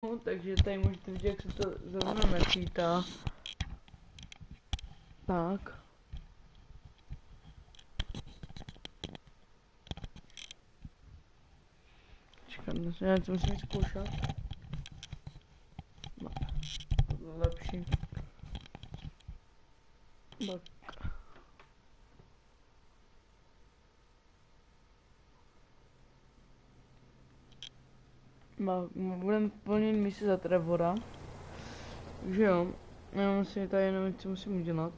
Takže tady můžete vidět, jak se to zrovna načítá. Tak. Čekám, já to musím zkoušet. No, to bylo lepší. Tak. Budeme plnit misi za Trevora. Takže jo, já musím tady jenom co musím udělat.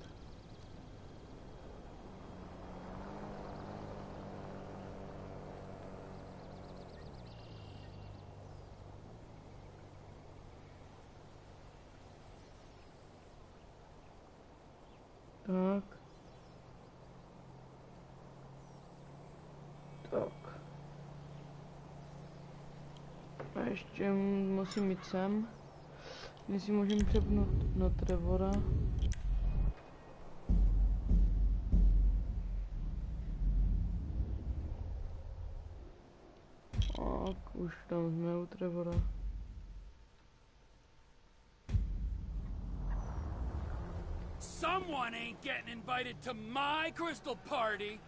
Tak. Tak. A ještě musím jít sem. Když si můžeme přepnout na Trevora. Tak, už tam jsme u Trevora. Someone ain't getting invited to my crystal party.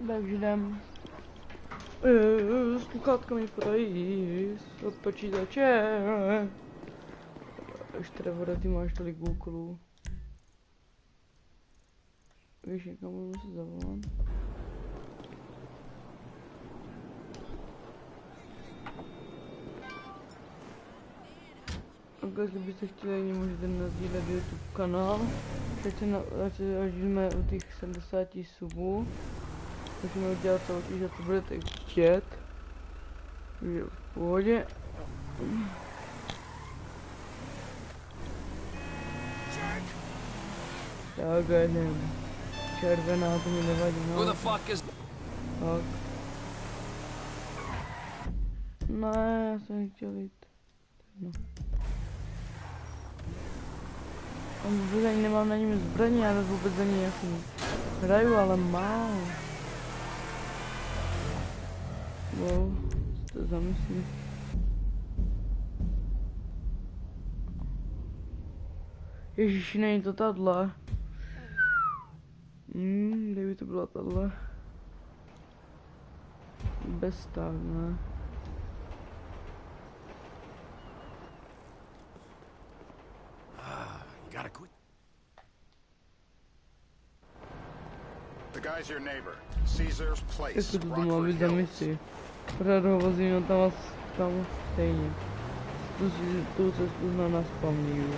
Takže jdem. Sluchátka mi podají od počítače. Už Trevore, ty máš tolik úkolů. Víš, někam budu se zavolat. A kdybyste chtěli, můžete nasdílet YouTube kanál. Teď až jsme u těch 70 subů. Můžeme udělat soutěž, že to budete chtět. Takže v pohodě. Tak jdem. Červená, to mi nevadí, no. Tak. Ne, já jsem chtěl jít. No. Tam vůbec ani nemám na něm zbraní, já vůbec ani jako hraju, ale málo. Wow, to zamyslím. Ježiši, není to tahle. Kde by to byla tahle? Bez tak, ne? The guy's your neighbor. Caesar's place. Jak to má být za misi? Pořád ho vozím tam stejně. Tu cestu na nás pamíju.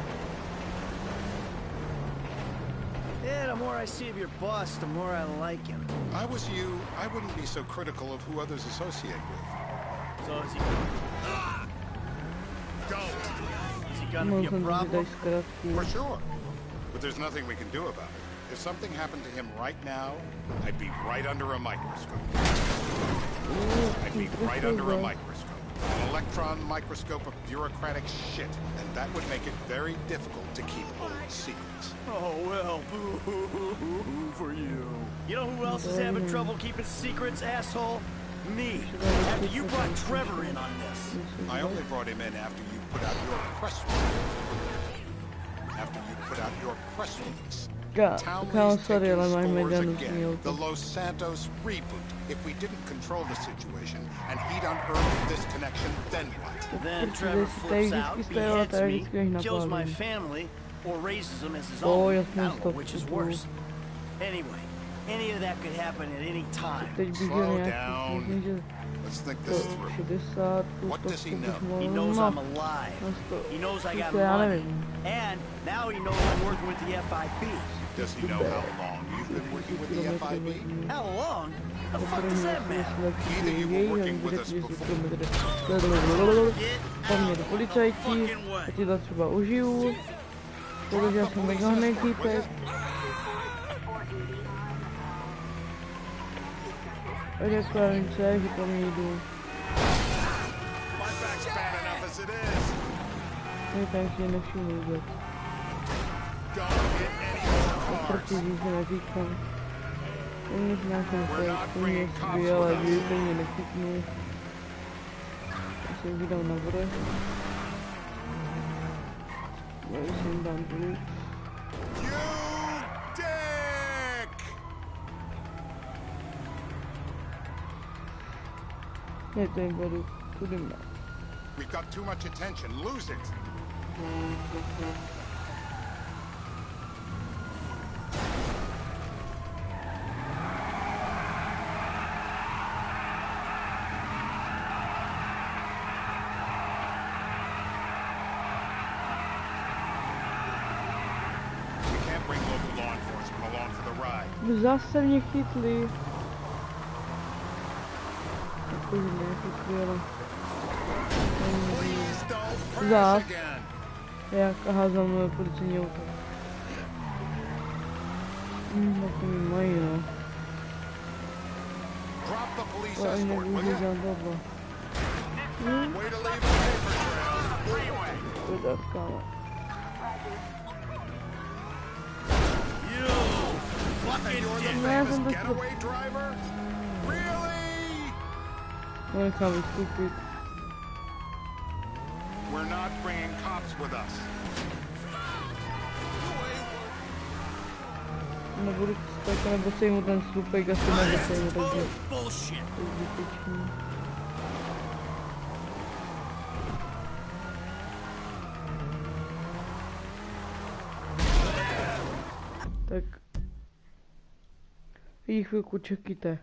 Yeah, the more I see of your boss, the more I like him. I was you, I wouldn't be so critical of who others associate with. So is he... Don't! Is he gonna be a problem? For sure. But there's nothing we can do about it. If something happened to him right now, I'd be right under a microscope. I'd be right under a microscope. An electron microscope of bureaucratic shit. And that would make it very difficult to keep old secrets. Oh, well, boo-hoo-hoo-hoo for you. You know who else is having trouble keeping secrets, asshole? Me. After you brought Trevor in on this. I only brought him in after you put out your press release. After you put out your press release. Townley's taking scores again. The Los Santos reboot. If we didn't control the situation and he'd unearthed this connection, then what? Then Trevor flips out, beheads me, kills my family, or raises them as his own. I don't know which is worse. Anyway, any of that could happen at any time. Slow down. Let's think this through. What does he know? He knows I'm alive. He knows I got money. And now he knows I'm working with the FIB. Does he know how long you've been working with the FIB? How long? The fuck does that matter? Either you were working with us before. Poměr policajti, a ti to třeba užiju. Protože já jsem mega týpek. řekla Lince, že po mě jdu. Je takže nevšimnu vůbec. Proti se neříkám. Oni nějakým mě sbí, ale víte, mě nechytnu. Já se vydám na vrch. Já jsem dám dolů. Ne, to jim budu tudy má. We've got too much attention. Lose it. Zase mě chytli. Takový nechytli, ale... Zás. Jak? Aha, za mnou je policijní auto. Tak mi mají, no. To ani nebudu za dobro. To je kámo. Ne, jsem to chtěl. No, nechám vystoupit. Nebudu tak, nebo sejmu ten slupek, asi nebesejmu, takže to je zbytečný. Tak vy chvilku čekajte.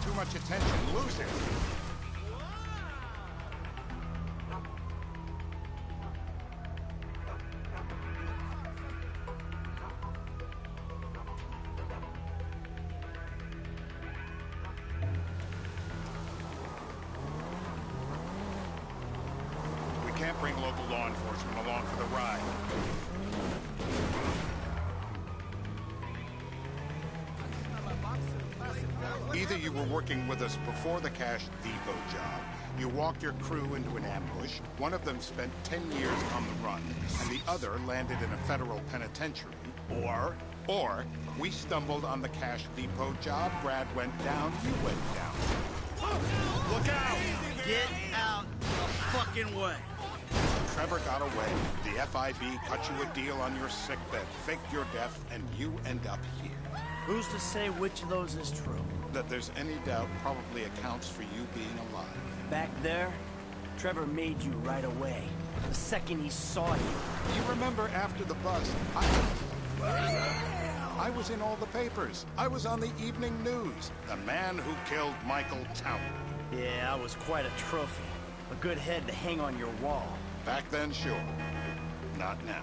too much attention, lose it. We can't bring local law enforcement along for the ride. Either you were working with us before the Cash Depot job, you walked your crew into an ambush, one of them spent 10 years on the run, and the other landed in a federal penitentiary, or we stumbled on the Cash Depot job, Brad went down, you went down. Look out! Get out the fucking way. Trevor got away, the FIB cut you a deal on your sickbed, faked your death, and you end up here. Who's to say which of those is true? That there's any doubt probably accounts for you being alive. Back there, Trevor made you right away. The second he saw you. You remember after the bust, I was in all the papers. I was on the evening news. The man who killed Michael Towner. Yeah, I was quite a trophy. A good head to hang on your wall. Back then, sure. Not now.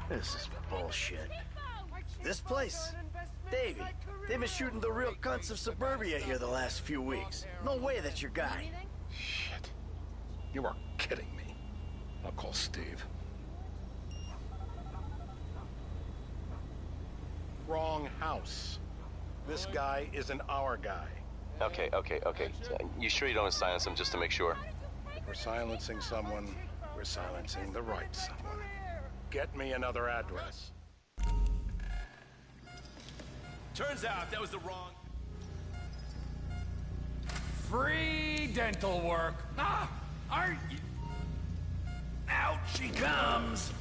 This is bullshit. This place? Davey, they've been shooting the real cunts of suburbia here the last few weeks. No way that's your guy. Shit. You are kidding me. I'll call Steve. Wrong house. This guy isn't our guy. Okay. You sure you don't silence him just to make sure? If we're silencing someone, we're silencing the right someone. Get me another address. Turns out that was the wrong... Free dental work. Ah, aren't you? Out she comes.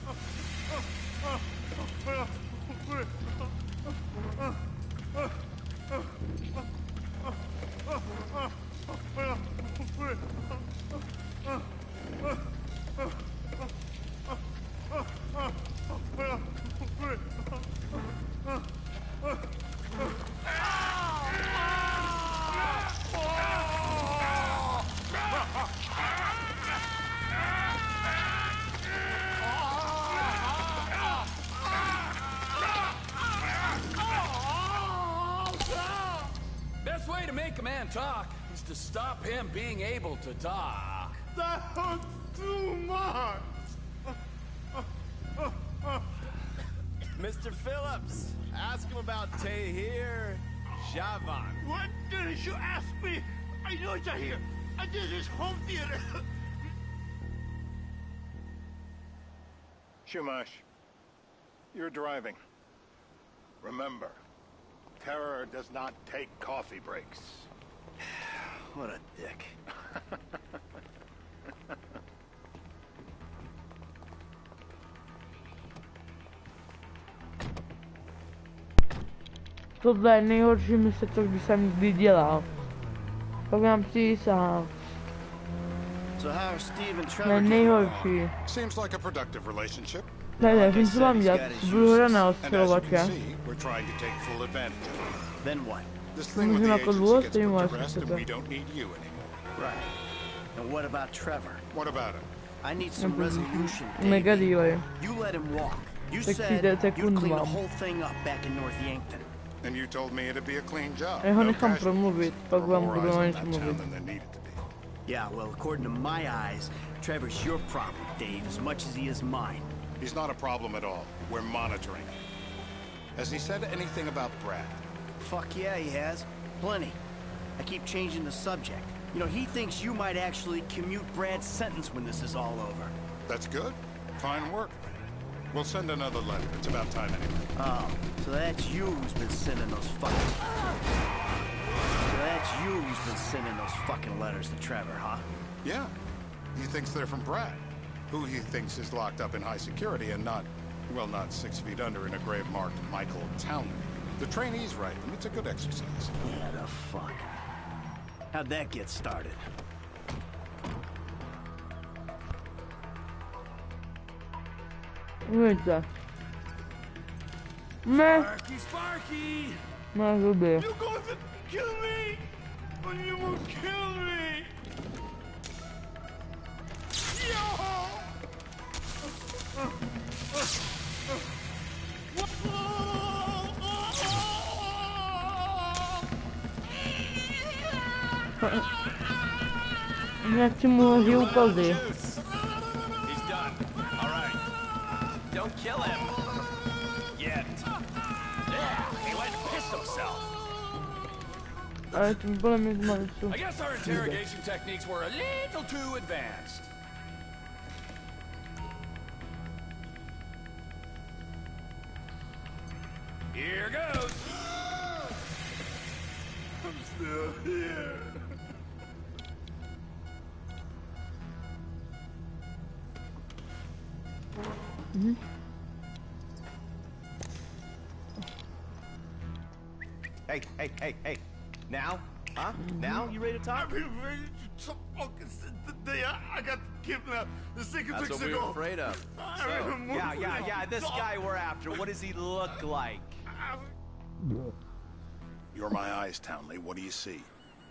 Best way to make a man talk is to stop him being able to talk. That was too much! Mr. Phillips, ask him about Tahir Javan. What didn't you ask me? I know you're here. I did his home theater. Shumash, you're driving. Remember, terror does not take coffee breaks. What a dick. Tohle je nejhorší mise, co když jsem kdy dělal. Tak nám přísahám. To je nejhorší. Seems like a productive relationship. Ne, vím, co mám dělat. Budu hra na ostřelovače. Then what? Můžu na podvůz, ty máš sebe. Right. And what about Trevor? What about him? I need some resolution. Mega dealer. You let him walk. You Tak said přijde you'd clean the sekund whole thing up back in North Yankton. And you told me it'd be a clean job. Já ho No nechám casualties. promluvit, pak vám More budu eyes na on něco that mluvit. town than there needed to be. Yeah, well, according to my eyes, Trevor's your problem, Dave, as much as he is mine. He's not a problem at all. We're monitoring him. Has he said anything about Brad? Fuck yeah, he has. Plenty. I keep changing the subject. You know, he thinks you might actually commute Brad's sentence when this is all over. That's good. Fine work. We'll send another letter. It's about time anyway. Oh, so that's you who's been sending those fucking letters to Trevor, huh? Yeah. He thinks they're from Brad, who he thinks is locked up in high security and not, well, not 6 feet under in a grave marked Michael Towner. The trainees write them. It's a good exercise. Yeah, the fuck. How'd that get started? Uvidíte. Ne. Sparky! Na zuby. You're going to kill me! Or you will kill me! Jak ci můžu upazit? He's done. All right. Don't kill him. Yet. Yeah, he went and pissed himself. Ale to bylo mi zmalicu. I guess our interrogation techniques were a little too advanced. Here goes. I'm still here. Hey. Now? Huh? Now? You ready to talk? I've been ready to talk fucking since the day I got kidnapped. The second That's weeks what we ago. were afraid of. Yeah. This guy we're after, what does he look like? You're my eyes, Townley. What do you see?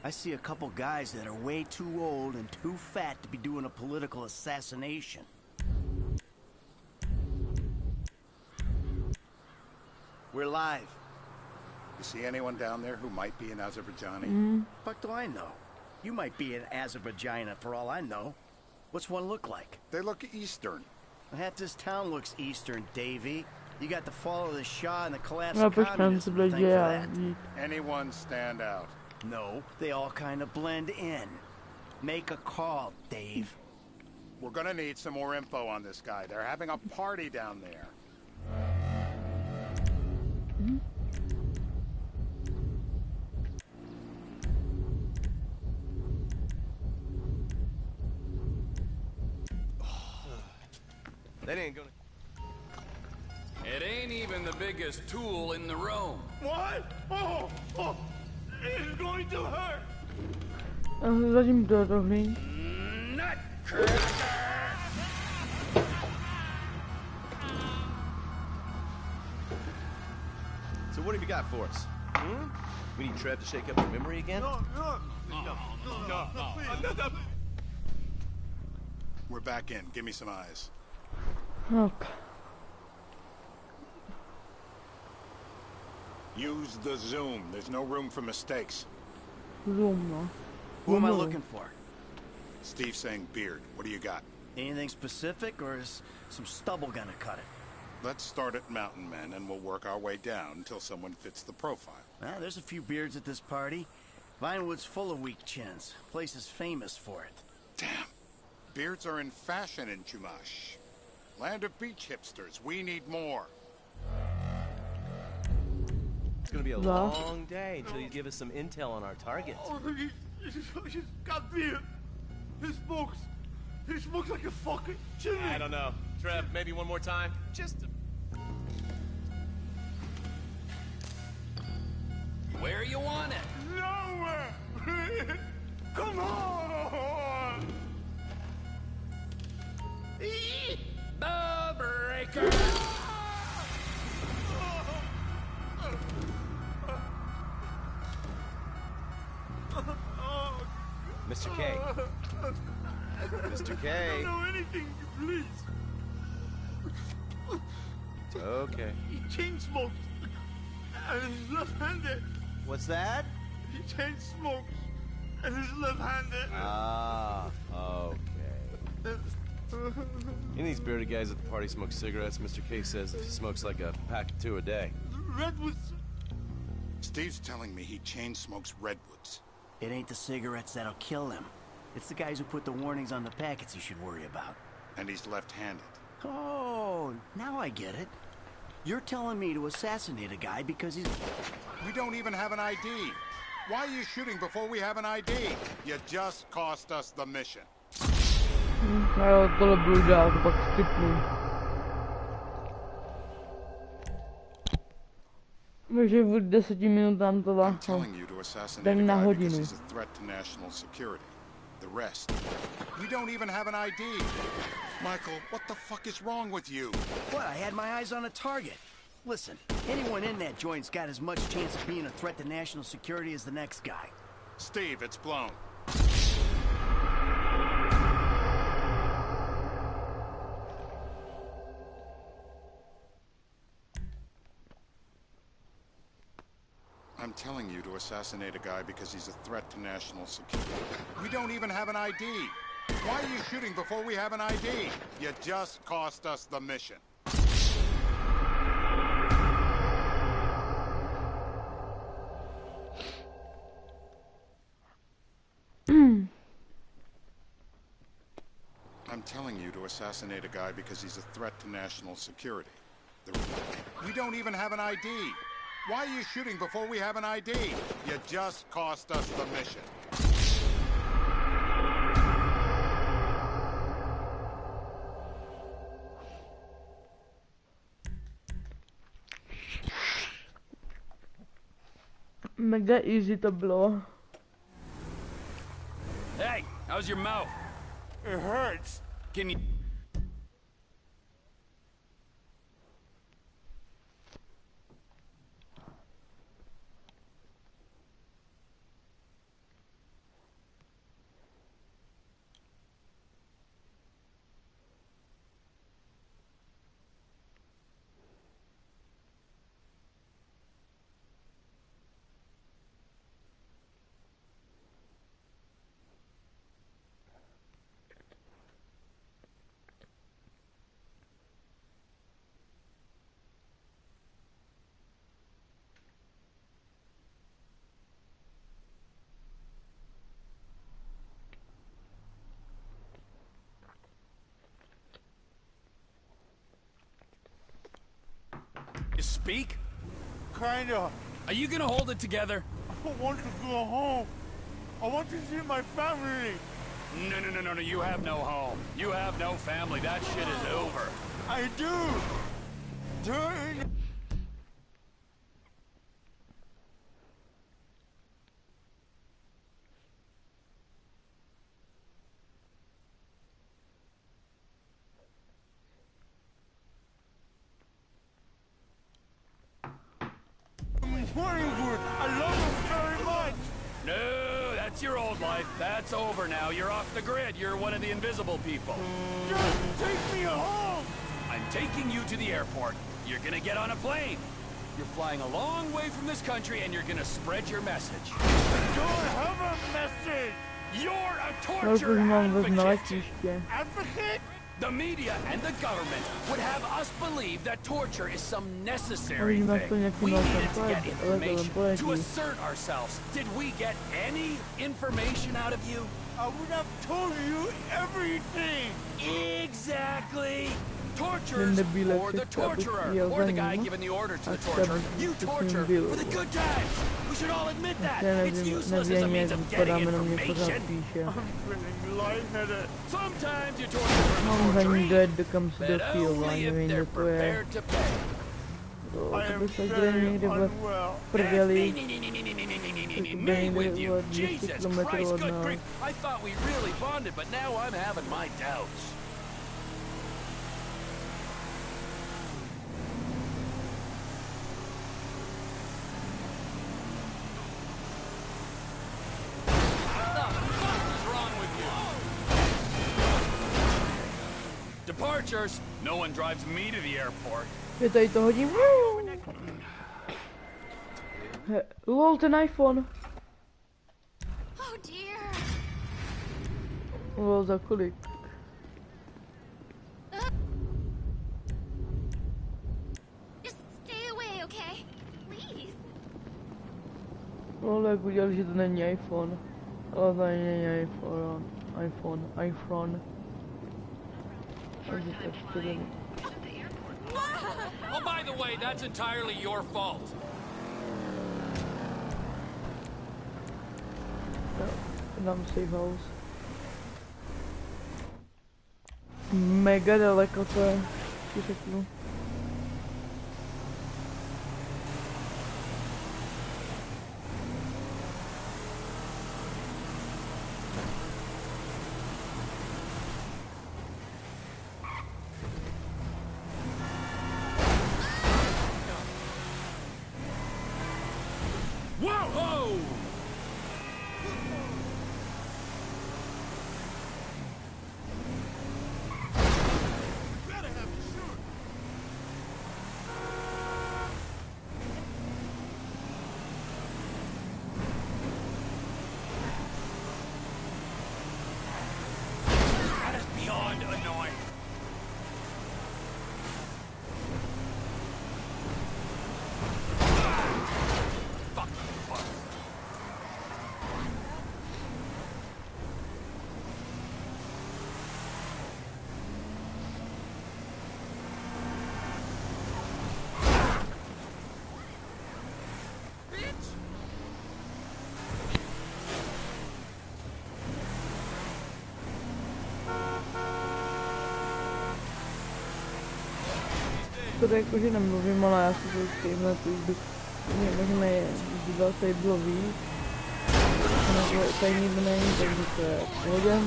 I see a couple guys that are way too old and too fat to be doing a political assassination. We're live. You see anyone down there who might be an Azerbaijani? Fuck do I know? You might be an Azerbaijana for all I know. What's one look like? They look Eastern. Half this town looks Eastern, Davy. You got the fall of the Shah and the collapse Já of počkám, communism. co bude Thank for dělat. that. Anyone stand out? No, they all kind of blend in. Make a call, Dave. We're gonna need some more info on this guy. They're having a party down there. That ain't gonna... It ain't even the biggest tool in the room. What? Oh, it's going to hurt. Zatím to dohlí. So what have you got for us? We need Trev to shake up your memory again? No. We're back in. Give me some eyes. Ok. Use the zoom. There's no room for mistakes. Zoom, no. Who am I looking for? Steve's saying beard. What do you got? Anything specific, or is some stubble gonna cut it? Let's start at Mountain Men, and we'll work our way down until someone fits the profile. There's a few beards at this party. Vinewood's full of weak chins. Place is famous for it. Damn. Beards are in fashion in Chumash. Land of beach hipsters. We need more. It's gonna be a long day until you give us some intel on our target. Oh, he's got beard. He smokes like a fucking chimney. I don't know. Trev, maybe one more time? Just to... Where you want it? Nowhere. Come on. The breaker. Mr. K. Mr. K. I don't know anything, please. Okay. He chain smokes. And he's left-handed. What's that? He chain smokes. And he's left-handed. Ah, okay. Any of these bearded guys at the party smoke cigarettes. Mr. K says he smokes like a pack of 2 a day. Redwoods. Steve's telling me he chain smokes redwoods. It ain't the cigarettes that'll kill him. It's the guys who put the warnings on the packets you should worry about. And he's left-handed. Oh, now I get it. You're telling me to assassinate a guy because he's... We don't even have an ID. Why are you shooting before we have an ID? You just cost us the mission. Jo, tohle budu dělat, to pak skipnu. Takže v 10 minutám to I'm telling you to assassinate a na guy hodinu. because he's a threat to national security. The rest. We don't even have an ID. Michael, what the fuck is wrong with you? What? I had my eyes on a target. Listen, anyone in that joint's got as much chance of being a threat to national security as the next guy. Steve, it's blown. I'm telling you to assassinate a guy because he's a threat to national security. We don't even have an ID. Why are you shooting before we have an ID? You just cost us the mission. I'm telling you to assassinate a guy because he's a threat to national security. We don't even have an ID. Why are you shooting before we have an ID? You just cost us the mission. Mega easy to blow. Hey, how's your mouth? It hurts. Can you... You speak? Kinda. Are you gonna hold it together? I want to go home. I want to see my family. No, you have no home. You have no family. That shit is over. I do. Turn. Morningwood, I love him very much. No, that's your old life. That's over now. You're off the grid. You're one of the invisible people. Just take me home. I'm taking you to the airport. You're gonna get on a plane. You're flying a long way from this country and you're gonna spread your message. I don't have a message. You're a No, torture mam advocate. znaleźliście. Advocate? The media and the government would have us believe that torture is some necessary Oni nas thing. tu nie We pilnują, needed to get ale to information to poleci. assert ourselves. Did we get any information out of you? I would have told you everything. Exactly. Torturers debile or the krzyczał, torturer ja or the za guy nim, giving the orders to a the torturer. chciałbym, You żeby torture było. for the good times. We should all admit that. Ja It's useless as a means of getting podamy na mnie po information. zapisie. I'm feeling lightheaded. Sometimes you torture for Mam for zanim dreams, Dead comes do but piwa, only nie if wiem, they're to je. prepared to pay. To I am by se very gry někde v unwell. prdeli. Me with you. Od 200 Jesus kilometrů Christ, od good nás. grief. I thought we really bonded, but now I'm having my doubts. What the fuck is wrong with you? Departures. No one drives me to the airport. Je tady to hodím. Lol, ten iPhone. Oh dear. Lol, za kolik? Just stay away, okay? Please. Lol, jak udělali, že to není iPhone. Ale to není iPhone. Takže tak to jde. Oh, by the way, that's entirely your fault. Dám safe house. Mega daleko to je, ti řeknu. škoda jako, že nemluvím, ale já si soustředím na tu jízdu. Mě možná díval tady bylo víc. Nebo tady nikdo není, takže to je pohodě.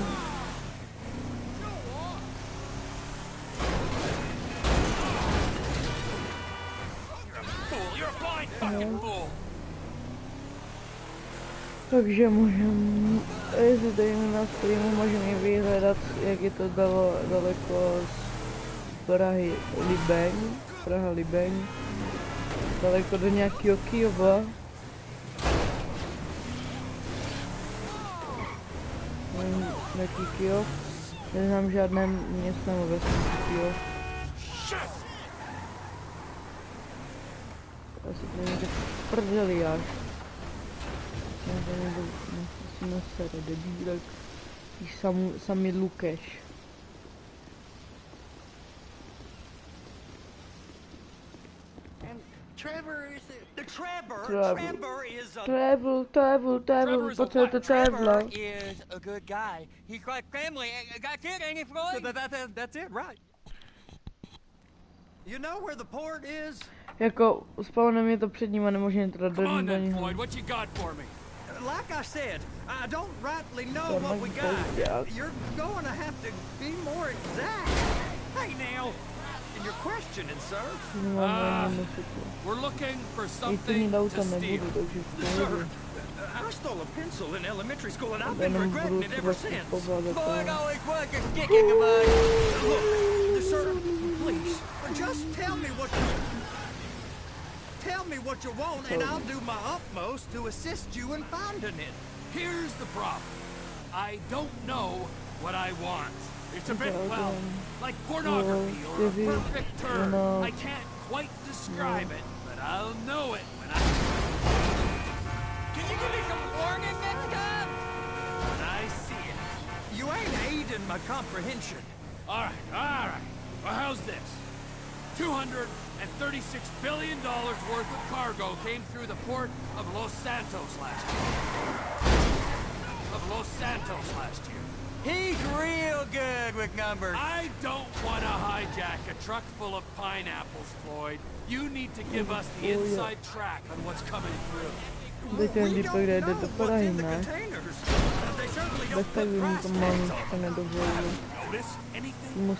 Takže můžeme, jestli tady na streamu můžeme vyhledat, jak je to daleko z Prahy Libeň, daleko do nějakého Kyjova. Nějaký Kyjov, neznám žádné město nebo vesnici Kyjov. Asi to někde v prdeli až. Musíme se debílek. Sami Lukeš. Trevor is the Trevor is a good guy. He's like family. That's it, ain't it, Floyd? That's it, right? You know where the port is? Jako spawnem je to před ním a nemůžeme teda do něho. Floyd, what you got for me? Like I said, I don't rightly know what we got. You're going to have to be more exact. Hey now, and you're questioning, sir. We're looking for something to steal. Sir, I stole a pencil in elementary school and I've been regretting it ever since. Boy, always was a sticking about it. Look, sir, please, just tell me what you want, and I'll do my utmost to assist you in finding it. Here's the problem. I don't know what I want. It's a bit, well, like pornography or a perfect term. I can't quite describe it, but I'll know it when I... Can you give me some warning next time? When I see it. You ain't aiding my comprehension. All right. Well, how's this? $236 billion worth of cargo came through the port of Los Santos last year. He's real good with numbers. I don't want to hijack a truck full of pineapples, Floyd. You need to give us the inside track on what's coming through. We don't know what's in the containers. They certainly don't put price tags on them. Notice anything?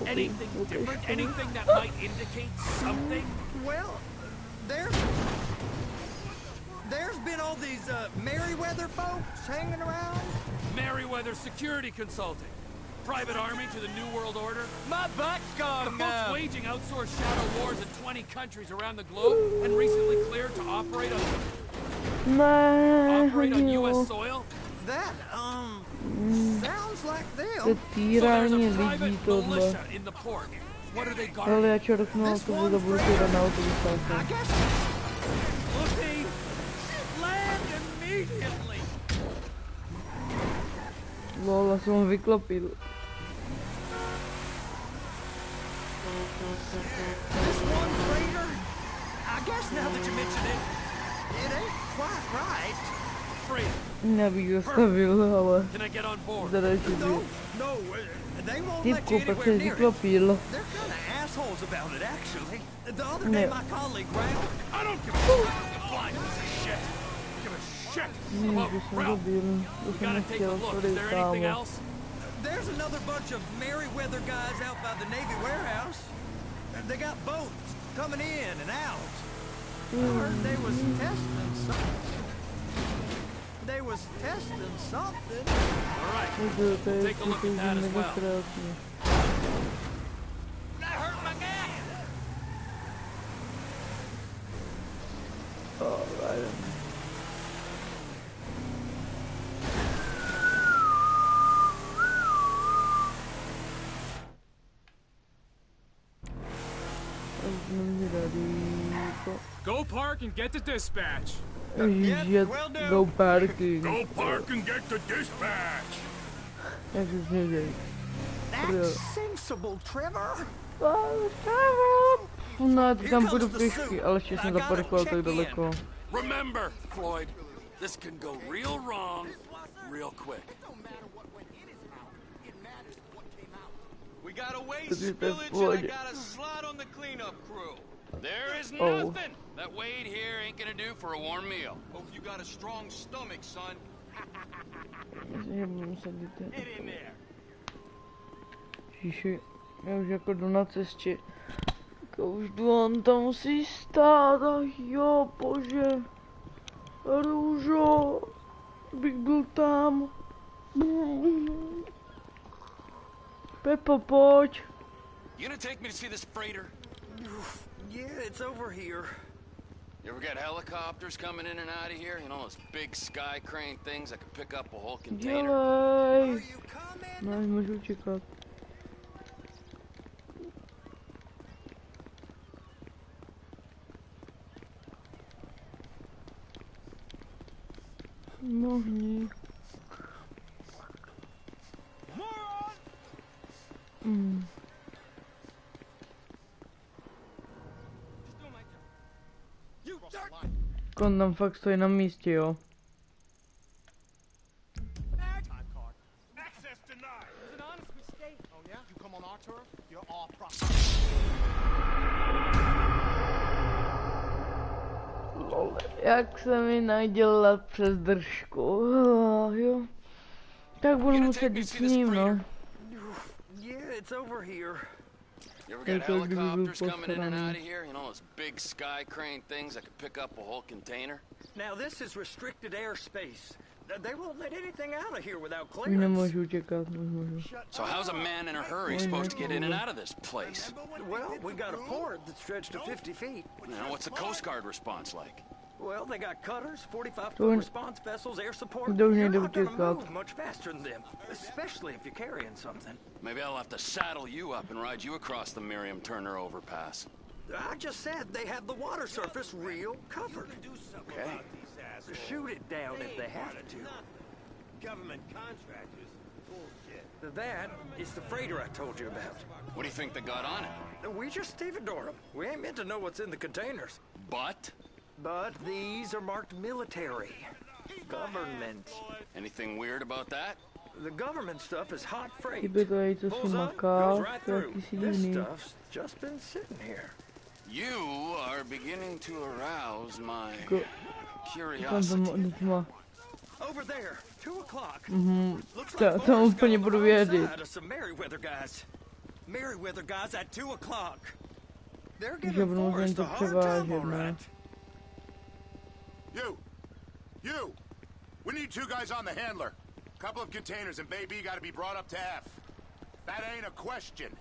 Anything different? Anything that might indicate something? Well, there's been all these Merryweather folks hanging around. Merryweather Security Consulting. Private army to the New World Order. My butt's gone The folks waging outsourced shadow wars in 20 countries around the globe and recently cleared to operate on U.S. soil. That, sounds like them. To týrání lidí tohle. In the port. What are they Ale guarding? já čorknu autobus a budu týrat na autobus. Lucy, land immediately. Lol, já jsem ho vyklopil. This one freighter, I guess now that you mention it, it ain't quite right. Freighter. Nebych zastavil, ale Can I get on board? zadačí by. No, they won't let Typku, you pak anywhere se near it. vyklopil. They're kind of assholes about it, actually. The other day, my colleague Ralph. I don't give a fuck. Flying piece of shit. Give a shit. Look, Už jsem Ralph, dobil. you To jsem gotta take a nechtěl, look. sorry, Is there anything kámo. else? There's another bunch of Merryweather guys out by the Navy warehouse. They got boats coming in and out. I heard they was testing something. All right. Take a look at that as well. That hurt my gas. Alright. Go park and get the dispatch. Ježiš, go parking. Go park and get the dispatch. Jak se sněžej. That's sensible, Trevor. No, já tam půjdu pěšky, ale ještě jsem zaparkoval tak daleko. Remember, Floyd, this can go real wrong, real quick. We got a waste spillage and I got a slot on the cleanup crew. There is nothing that Wade here ain't gonna do for a warm meal. Hope you got a strong stomach, son. Get in there. Ježiši, já už jako jdu na cestě. Jako už jdu, on tam musí stát, ach jo, bože. Růžo, bych byl tam. Pepo, pojď. You gonna take me to see this freighter? Yeah, it's over here. You ever got helicopters coming in and out of here? You know those big sky crane things that can pick up a whole container? Dělej. No, můžu čekat. Mohni. On tam fakt stojí na místě, jo. Jak se mi nadělat přes držku, jo. Tak budu muset jít s ním, no. Yeah, it's over here. You ever got helicopters coming in and out of here? You know those big sky crane things that can pick up a whole container? Now this is restricted airspace. They won't let anything out of here without Nemůžu clearance. čekat, nemůžu. So how's a man in a hurry supposed to get in and out of this place? Well, we got a port that's stretched to 50 feet. Now, what's the Coast Guard response like? Well, they got cutters, 45-foot response vessels, air support. Don't You're need not to gonna pick up. move much faster than them, especially if you're carrying something. Maybe I'll have to saddle you up and ride you across the Miriam Turner overpass. I just said they have the water surface real covered. Okay. Shoot it down if they have to. Government contractors. Bullshit. That is the freighter I told you about. What do you think they got on it? We just stevedore them. We ain't meant to know what's in the containers. But? But these are marked military. Government. Anything weird about that? The government stuff is hot freight. Kdyby to jí, co si Pulls up, maká, goes right to je through. jakýsi This divný. stuff's just been sitting here. You are beginning to arouse my Tam curiosity. tam Over there, 2 o'clock. Looks Ta- like tam Boris úplně got budu on the vědět. wrong side of some Merryweather guys. Merryweather guys at 2 o'clock. They're že giving budu muset Forrest to a hard time, převážet, all ne? right. You! We need 2 guys on the handler. Couple of containers and Baby gotta be brought up to F. That ain't a question.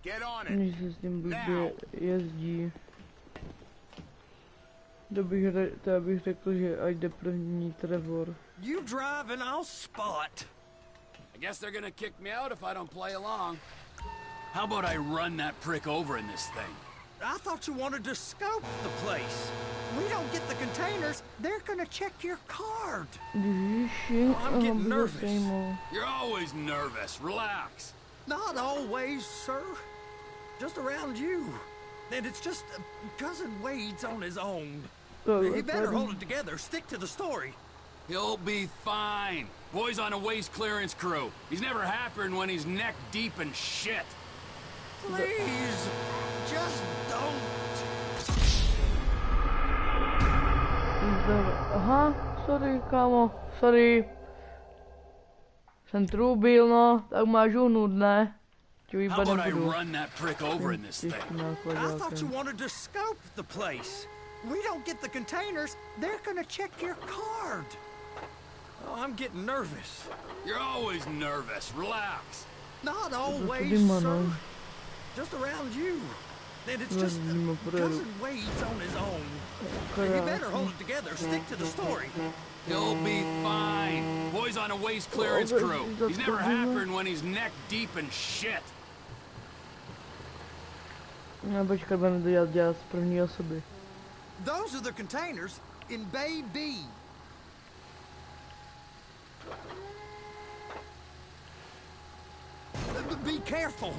Get on it. Když se s tím blbě jezdí. To bych řekl, že ať jde první Trevor. You drive and I'll spot. I guess they're gonna kick me out if I don't play along. How about I run that prick over in this thing? I thought you wanted to scope the place. We don't get the containers, they're gonna check your card. Ježiši, I'm getting nervous. You're always nervous. Relax. Not always, sir. Just around you. And it's just Cousin Wade's on his own. He better hold it together. Stick to the story. He'll be fine. Boy's on a waste clearance crew. He's never happier than when he's neck deep in shit. Please, just don't. Aha, sorry, kámo, sorry. Jsem trůbil, no, tak máš nudné. How about I run that prick over in this thing? I thought you wanted to scope the place. We don't get the containers, they're gonna check your card. Oh, I'm getting nervous. You're always nervous. Relax. Not always, sir. Just around you. And it's just Cousin Wade's on his own. You better hold it together. Stick to the story. He'll be fine. Boy's on a waste clearance crew. He's never happier than when he's neck deep in shit. No, počkat, budeme to dělat z první osoby. Those are the containers in Bay B. Be careful.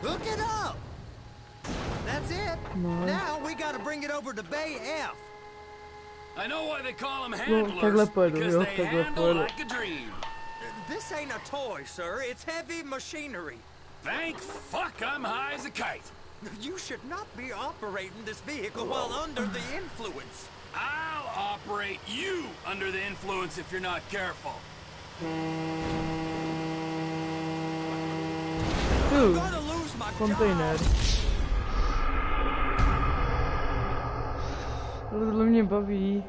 Hook it up. That's it. Now we gotta bring it over to Bay F. I know why they call them handlers, takhle pojedu, because jo, they takhle handle pojedu. like a dream. This ain't a toy, sir. It's heavy machinery. Thank fuck I'm high as a kite. You should not be operating this vehicle while under the influence. I'll operate you under the influence if you're not careful. I'm gonna lose my Kontejner. Tohle mě baví.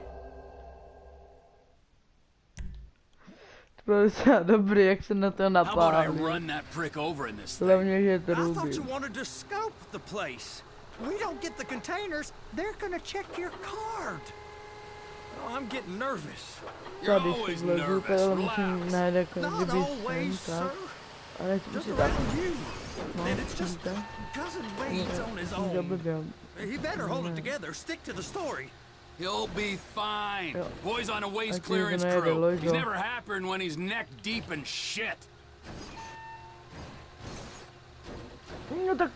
To bylo docela dobrý, jak se na to napálí. Hlavně, že je to I thought rubí. you wanted to scope the place. We don't get the containers, they're gonna check your card. Oh, I'm getting nervous. You're Tady always si vlezu, nervous. ale musím najít jako Not kdyby always, sem, sir. tak. Ale to Just si tak. around you. No, And it's just tak. cousin Wade's on his own. He better hold it together, stick to the story. He'll be fine. Jo. Boy's on a waste Ať clearance nejde, crew. Lojzo. He's never happier when he's neck deep in shit. No tak.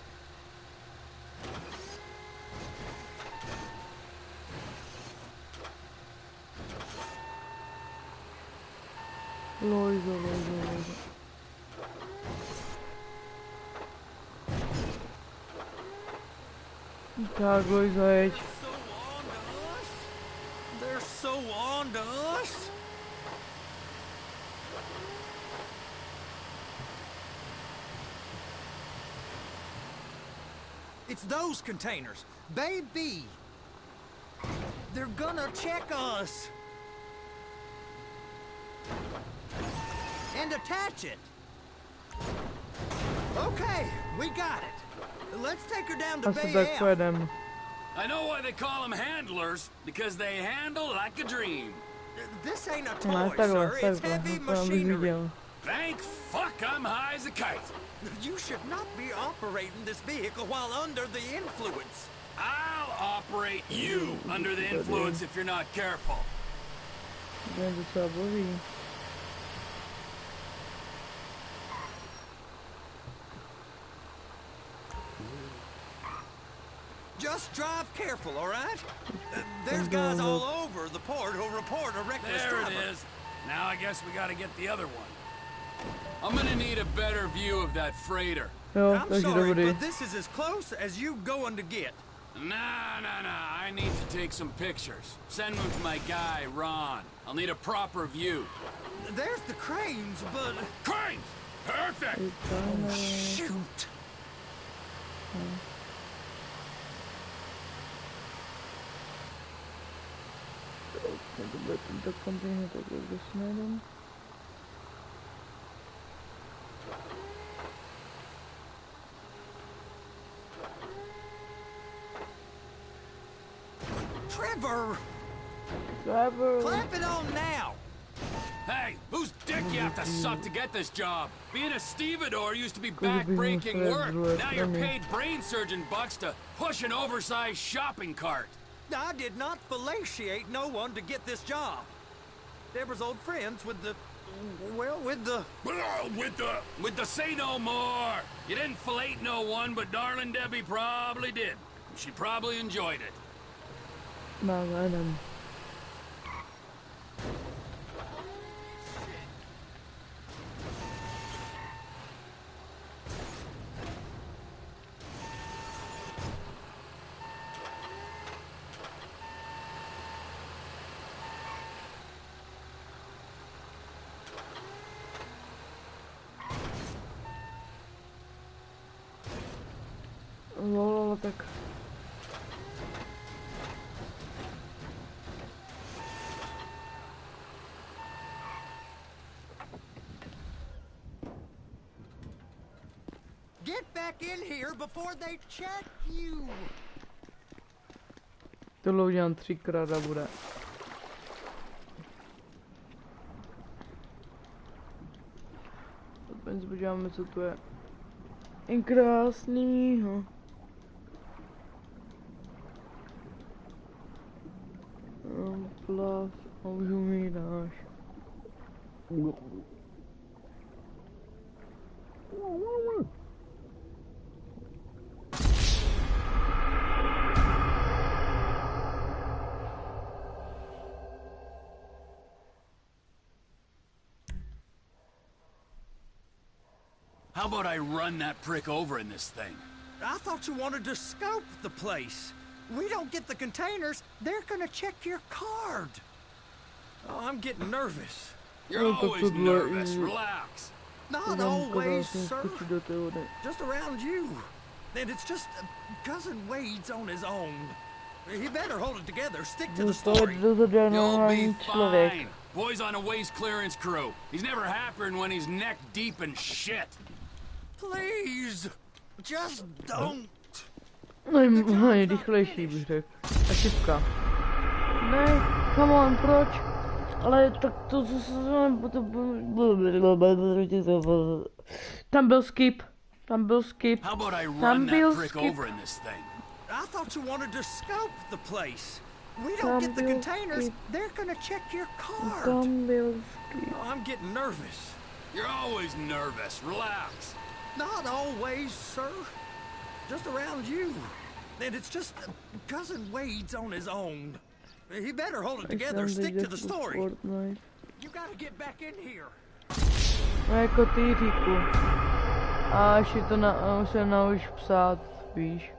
Lojzo. Tak, Lojzo, jeď. They're so on to us. It's those containers, baby. They're gonna check us. And attach it. Okay, we got it. Let's take her down to Asi Bay tak F. pojedem. I know why they call them handlers, because they handle like a dream. This ain't a No, toy, takhle, sir. It's heavy to abych machinery. viděl. Thank fuck I'm high as a kite. You should not be operating this vehicle while under the influence. I'll operate you under the influence if you're not careful. Mě docela baví. Just drive careful, all right? There's guys all over the port who'll report a reckless There driver. it is. Now I guess we gotta get the other one. I'm gonna need a better view of that freighter. Jo, I'm takže sorry, dobrý. but this is as close as you going to get. Nah. I need to take some pictures. Send them to my guy, Ron. I'll need a proper view. There's the cranes, but... Cranes! Perfect! Oh, shoot. Tohle tento kontejner takhle dosměrem. Trevor! Trevor! Clap it on now! Hey, whose dick you have to suck to get this job? Being a stevedore used to be back-breaking work. Now you're paid brain surgeon bucks to push an oversized shopping cart. I did not fellatiate no one to get this job. Deborah's old friends with the... Well, with the... With the say no more. You didn't fillet no one, but darling Debbie probably did. She probably enjoyed it. Madem. Tak. Get back in here before they check you. Tohle udělám 3krát a bude. Teď se podíváme, co tu je. Jen krásnýho. Plav a už umíráš. How about I run that prick over in this thing? I thought you wanted to scope the place. We don't get the containers, they're gonna check your card. Oh, I'm getting nervous. You're always nervous. Relax. Not always, sir. Just around you. And it's just Cousin Wade's on his own. He better hold it together. Stick to the story. You'll be fine. Boy's on a waste clearance crew. He's never happier when he's neck deep in shit. Please, just don't. Nejrychlejší bych řekl. A šipka. Ne, come on, proč? Ale tak to tam byl skip. Tam byl skip. How about I run that prick over in this thing? I thought you wanted to scope the place. We don't get the containers, they're gonna check your card. Tam byl skip. Oh, I'm getting nervous. You're always nervous. Relax. Not always, sir. Just around you. And it's just Cousin Wade's on his own. He better hold it together. Stick to the story. You gotta get back in here. No jako ty, Riku. A až je to se nauč psát, víš.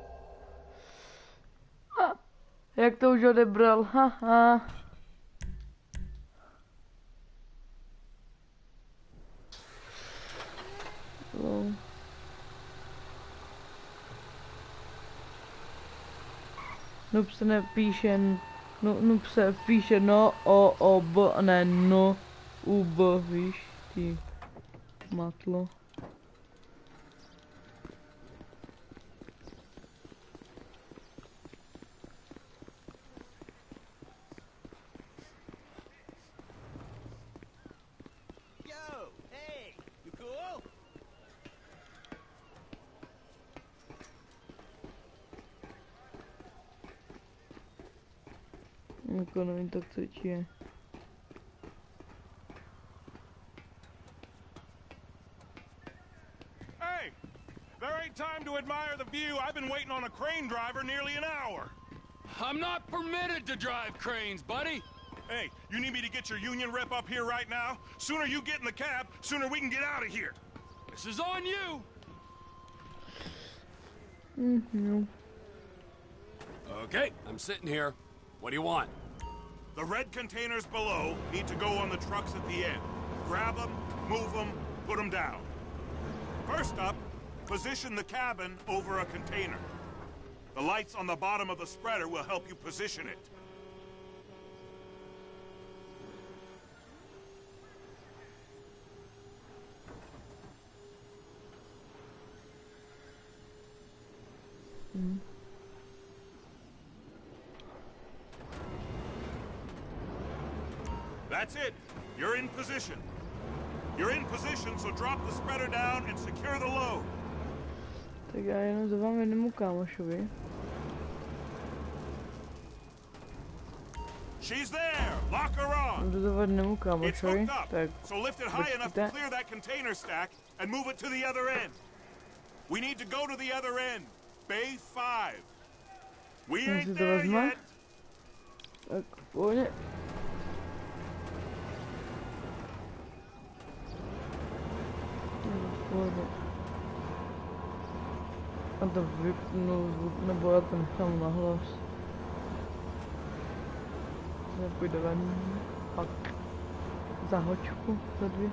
Jak to už odebral, haha. Noob se nepíše, noob se píše no, o, b, ne, no, u, b, víš, ty matlo. Yo, hey, you cool? Jako nevím, tak co je. Hey, there ain't time to admire the view. I've been waiting on a crane driver nearly an hour. I'm not permitted to drive cranes, buddy. Hey, you need me to get your union rep up here right now? Sooner you get in the cab, sooner we can get out of here. This is on you. No. Okay, I'm sitting here. What do you want? The red containers below need to go on the trucks at the end. Grab them, move them, put them down. First up, position the cabin over a container. The lights on the bottom of the spreader will help you position it. That's it. You're in position. You're in position, so drop the spreader down and secure the load. Tak já jenom zavám jednomu kámošovi. She's there. Lock her on. Budu zavat jednomu It's kámošovi. hooked up, Tak so lift it high enough to clear that container stack and move it to the other end. We need to go to the other end. Bay 5. We ain't there yet. Tak pohodě. A to vypnu zvuk, nebo já to nechám na hlas. Nepůjde ven, pak za hoďku, za 2.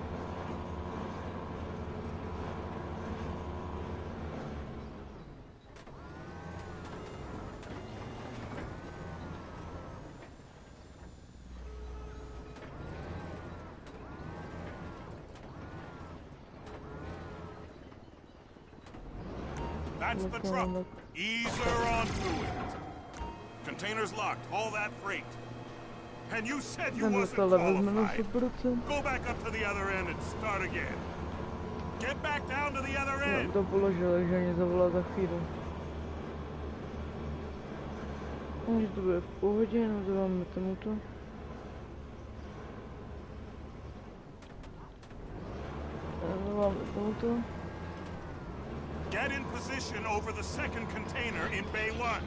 That's the truck. Ease her onto it. Container's locked. All that freight. And you said you wasn't qualified. Go back up to the other end and start again. Get back down to the other end. To položil, že mě zavolá za chvíli. Že to bude v pohodě, nazýváme tomuto. Nazýváme tomuto. Get in position over the second container in Bay 1.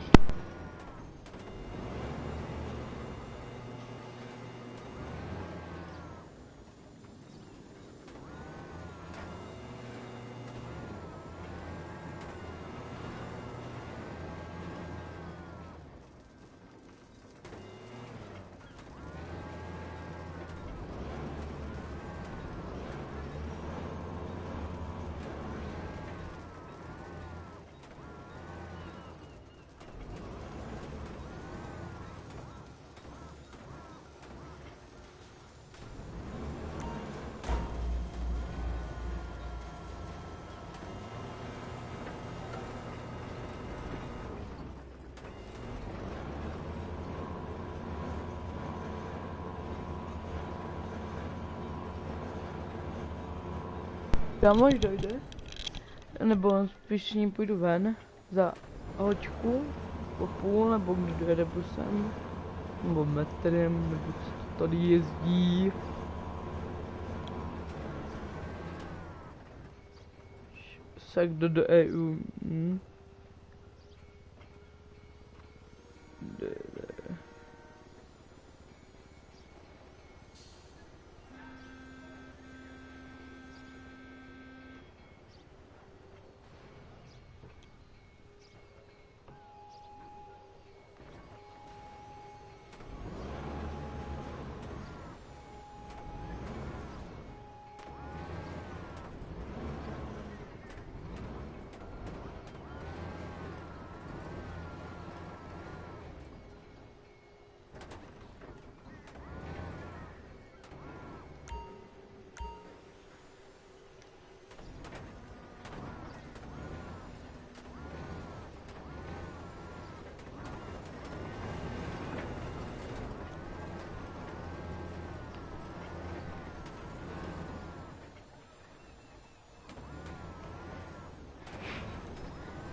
počkám, až dojde. Nebo spíš s ním půjdu ven za hoďku, po půl, nebo když dojede busem, nebo metrem, nebo co tady jezdí. Tak do EU.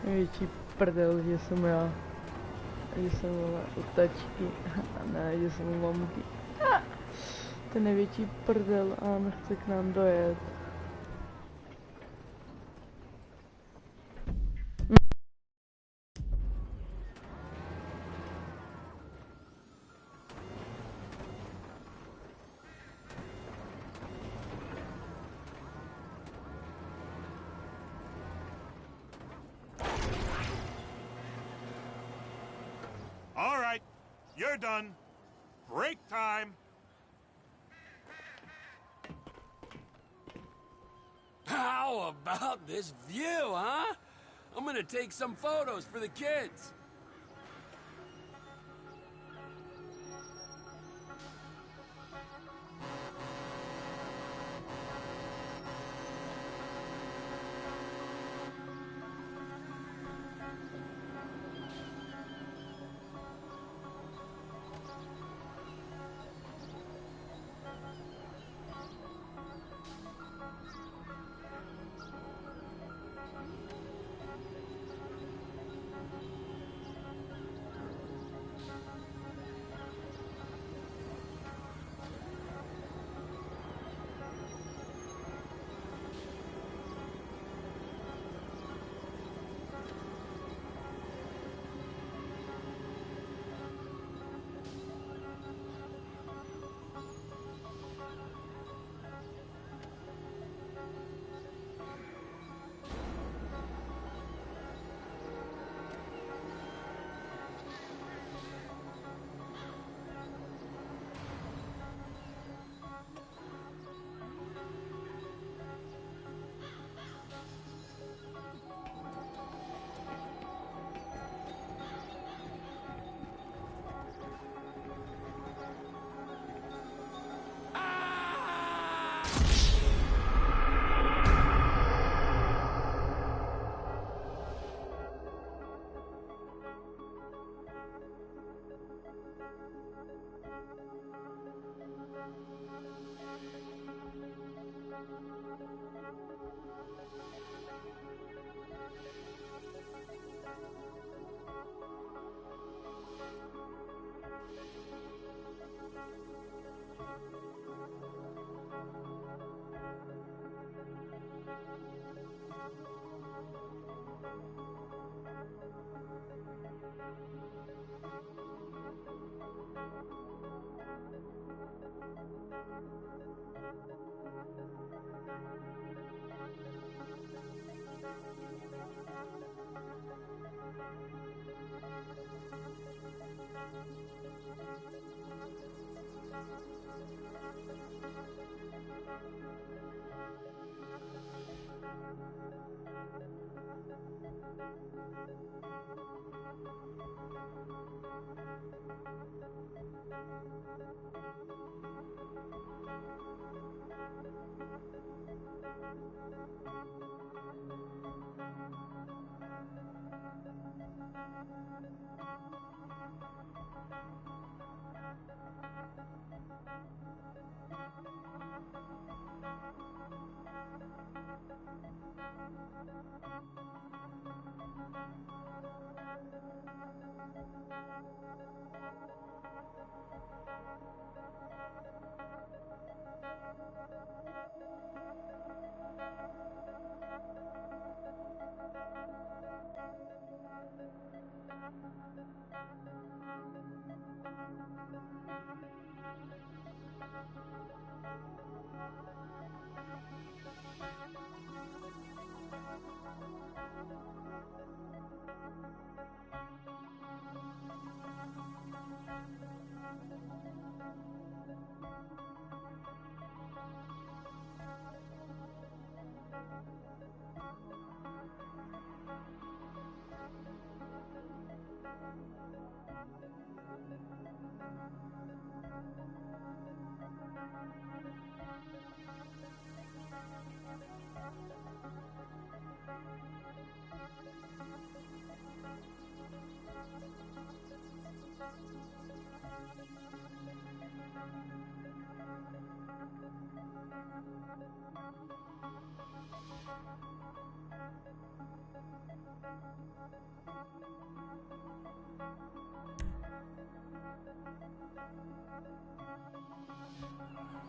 Největší prdel, že jsem já. Že jsem u tačky. A ne, že jsem u mamky. To je největší prdel a nechce k nám dojet. You're done. Break time. How about this view, huh? I'm gonna take some photos for the kids.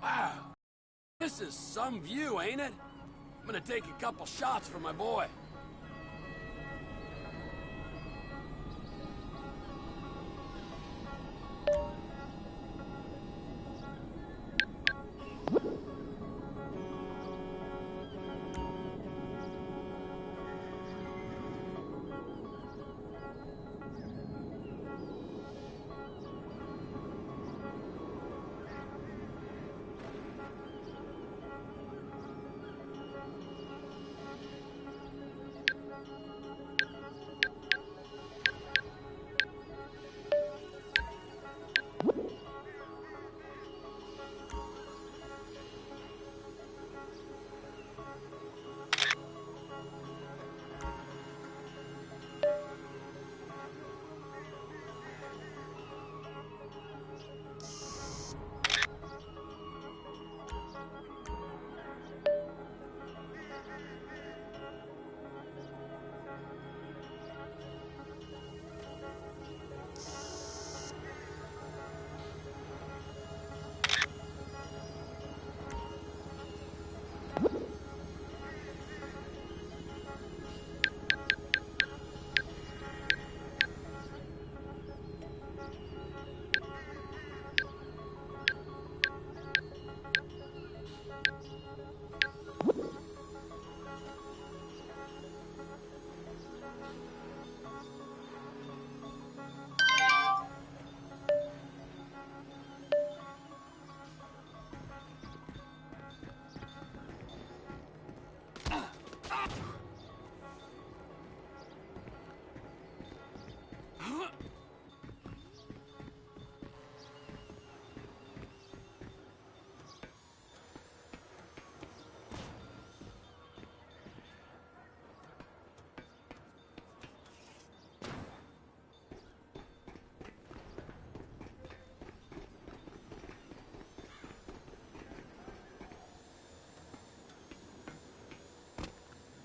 Wow, this is some view, ain't it? I'm gonna take a couple shots for my boy.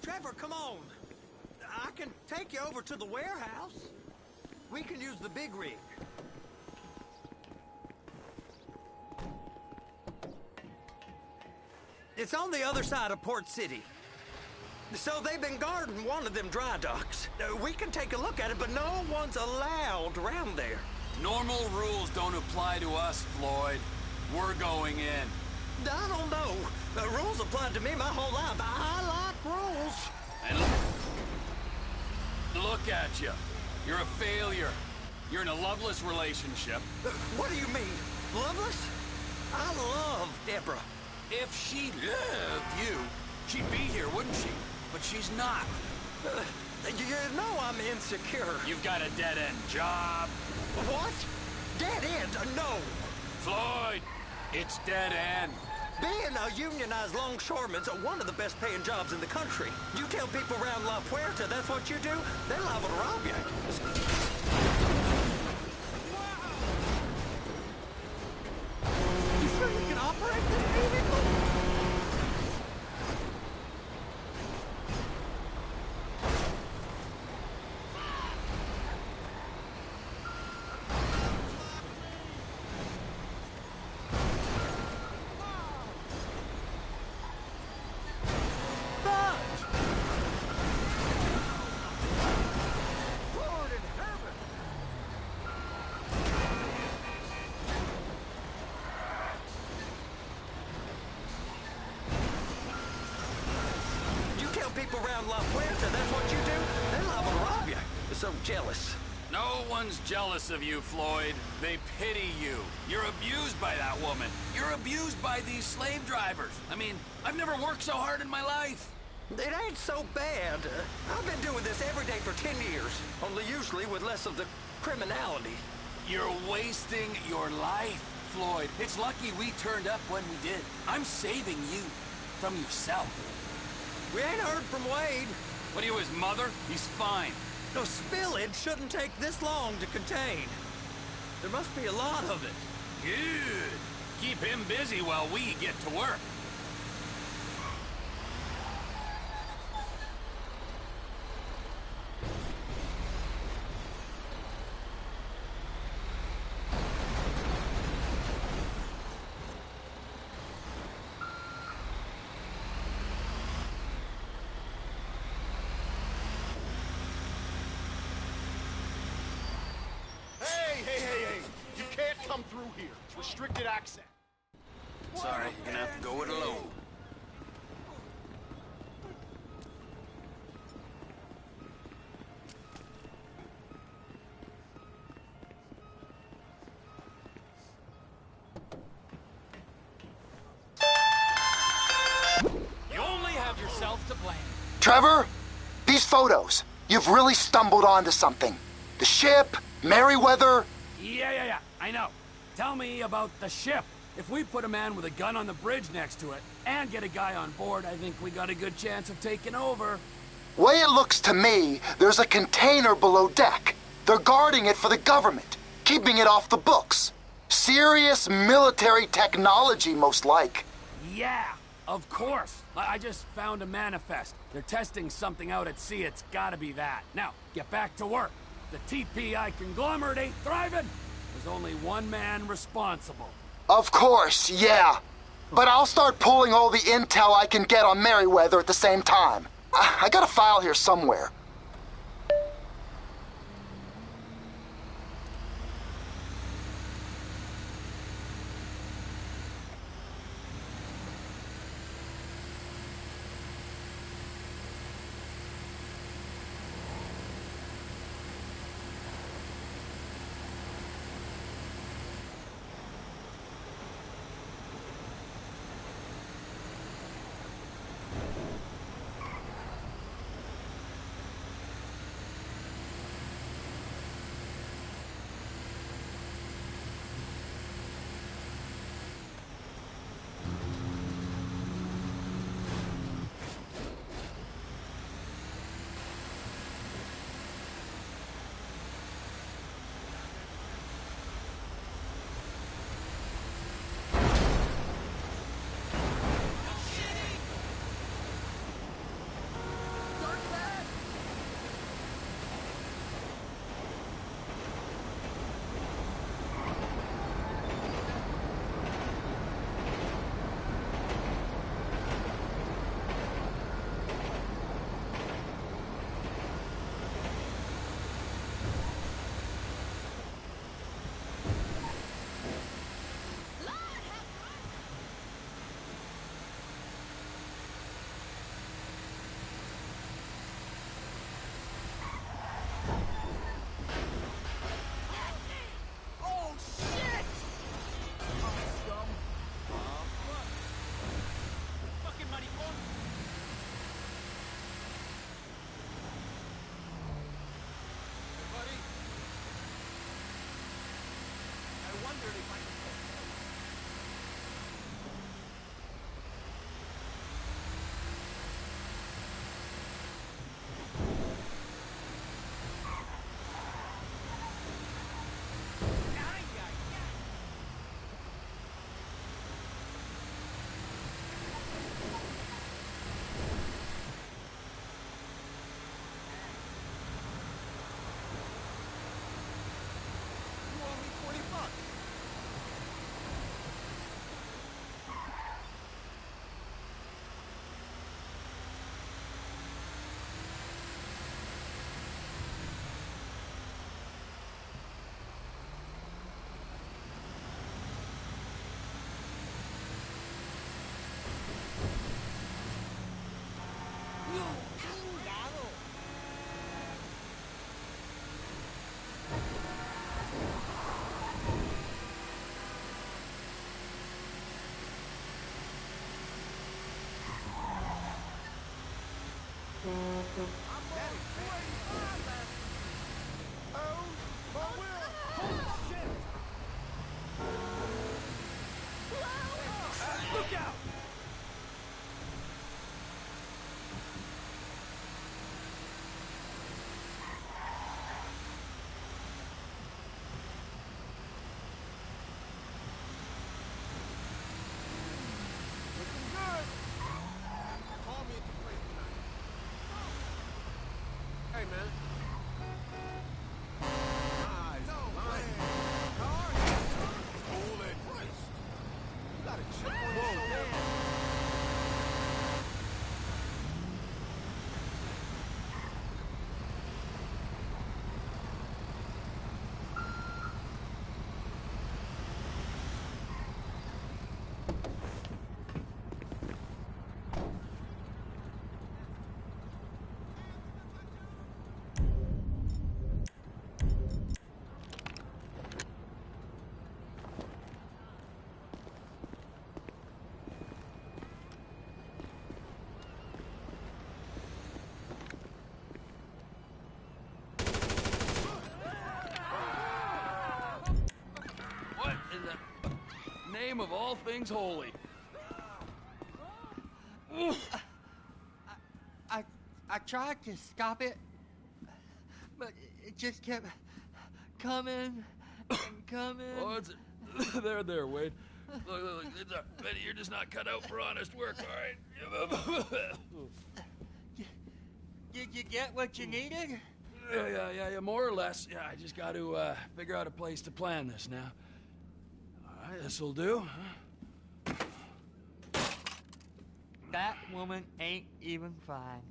Trevor, come on. I can take you over to the warehouse. We can use the big rig. It's on the other side of Port City. So they've been guarding one of them dry docks. We can take a look at it, but no one's allowed around there. Normal rules don't apply to us, Floyd. We're going in. I don't know. The rules applied to me my whole life. I like rules. And look at you. You're a failure. You're in a loveless relationship. What do you mean? Loveless? I love Deborah. If she loved you, she'd be here, wouldn't she? But she's not. You know I'm insecure. You've got a dead-end job. What? Dead end? No. Floyd, it's dead end. Being a unionized longshoreman's one of the best paying jobs in the country. You tell people around La Puerta that's what you do, they're liable to rob you. You sure you can operate this vehicle? People around La Puerta, that's what you do? They're liable to rob you. They're so jealous. No one's jealous of you, Floyd. They pity you. You're abused by that woman. You're abused by these slave drivers. I mean, I've never worked so hard in my life. It ain't so bad. I've been doing this every day for 10 years, only usually with less of the criminality. You're wasting your life, Floyd. It's lucky we turned up when we did. I'm saving you from yourself. We ain't heard from Wade. What are you, his mother? He's fine. No, spillage shouldn't take this long to contain. There must be a lot of it. Good. Keep him busy while we get to work. come through here. It's restricted access. Sorry, you're gonna have to go it alone. You only have yourself to blame. Trevor, these photos, you've really stumbled onto something. The ship, Merryweather. Yeah, I know. Tell me about the ship. If we put a man with a gun on the bridge next to it and get a guy on board, I think we got a good chance of taking over. Way it looks to me, there's a container below deck. They're guarding it for the government, keeping it off the books. Serious military technology, most like. Yeah, of course. I just found a manifest. They're testing something out at sea. It's gotta be that. Now, get back to work. The TPI conglomerate ain't thriving. There's only one man responsible. Of course, yeah. But I'll start pulling all the intel I can get on Merryweather at the same time. I got a file here somewhere. name of all things holy. I tried to stop it, but it just kept coming and coming. Oh, it's there, Wade. Look, Betty, you're just not cut out for honest work, all right? Did you get what you needed? Yeah, more or less. Yeah, I just got to figure out a place to plan this now. All right, this'll do. Huh? That woman ain't even fine.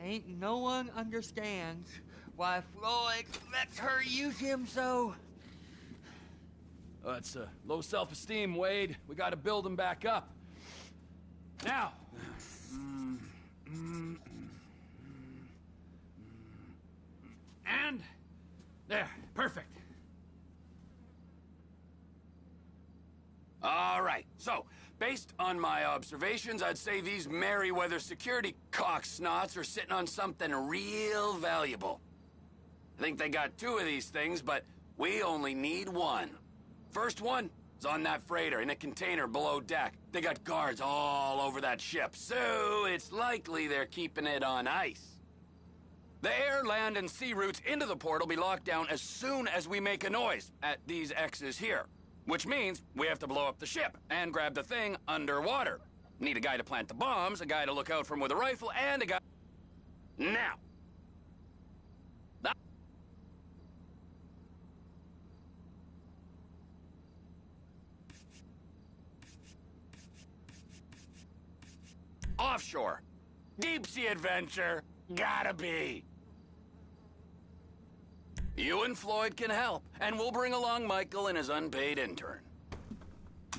Ain't no one understands why Floyd lets her use him so. Oh, it's low self-esteem, Wade. We got to build him back up. Now. And there, perfect. All right, so based on my observations, I'd say these Merryweather security cocksnots are sitting on something real valuable. I think they got 2 of these things, but we only need 1. First one is on that freighter in a container below deck. They got guards all over that ship, so it's likely they're keeping it on ice. The air, land, and sea routes into the port will be locked down as soon as we make a noise at these X's here. Which means we have to blow up the ship and grab the thing underwater. Need a guy to plant the bombs, a guy to look out for them with a rifle, and a guy... Now. Offshore. Deep sea adventure. Gotta be. You and Floyd can help, and we'll bring along Michael and his unpaid intern.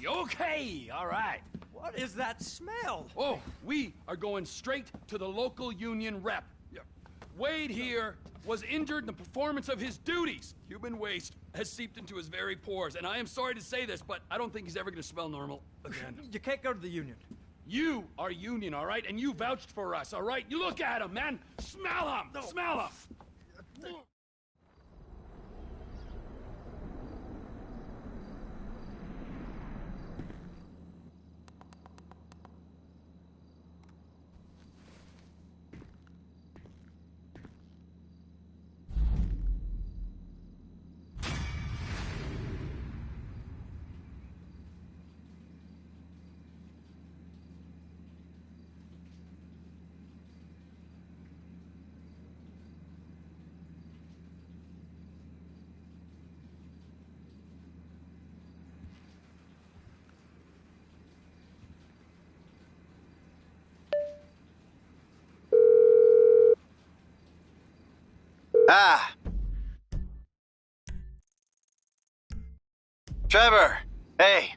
Okay, all right. What is that smell? Oh, we are going straight to the local union rep. Wade here was injured in the performance of his duties. Human waste has seeped into his very pores, and I am sorry to say this, but I don't think he's ever going to smell normal again. You can't go to the union. You are union, all right? And you vouched for us, all right? You look at him, man. Smell him. No. Smell him. Ah. Trevor, hey.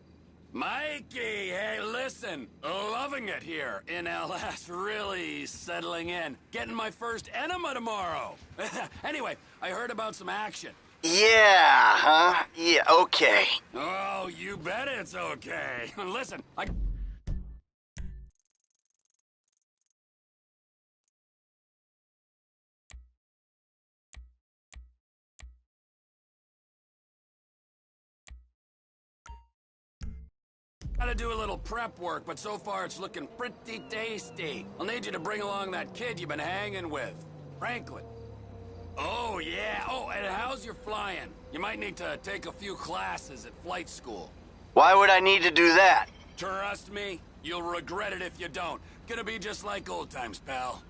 Mikey, hey, listen. Loving it here in LS. Really settling in. Getting my first enema tomorrow. Anyway, I heard about some action. Yeah, huh? Yeah, okay. Oh, you bet it's okay. Listen, I... Gotta do a little prep work, but so far it's looking pretty tasty. I'll need you to bring along that kid you've been hanging with, Franklin. Oh, yeah. Oh, and how's your flying? You might need to take a few classes at flight school. Why would I need to do that? Trust me, you'll regret it if you don't. Gonna be just like old times, pal.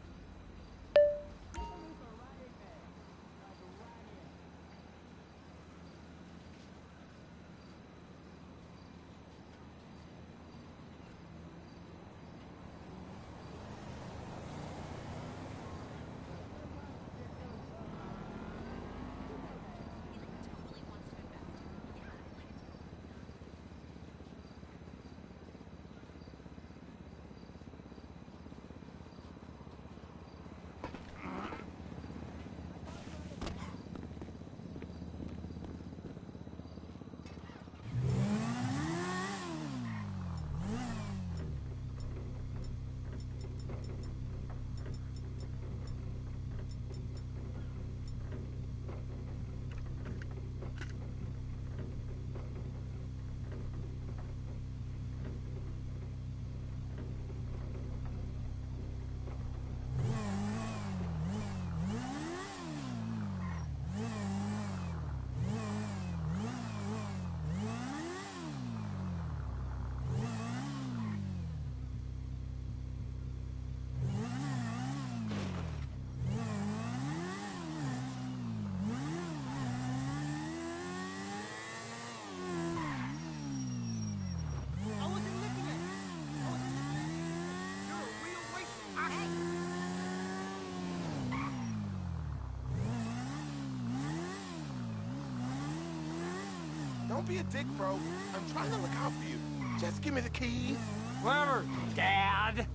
Don't be a dick, bro. I'm trying to look out for you. Just give me the keys. Whatever, Dad.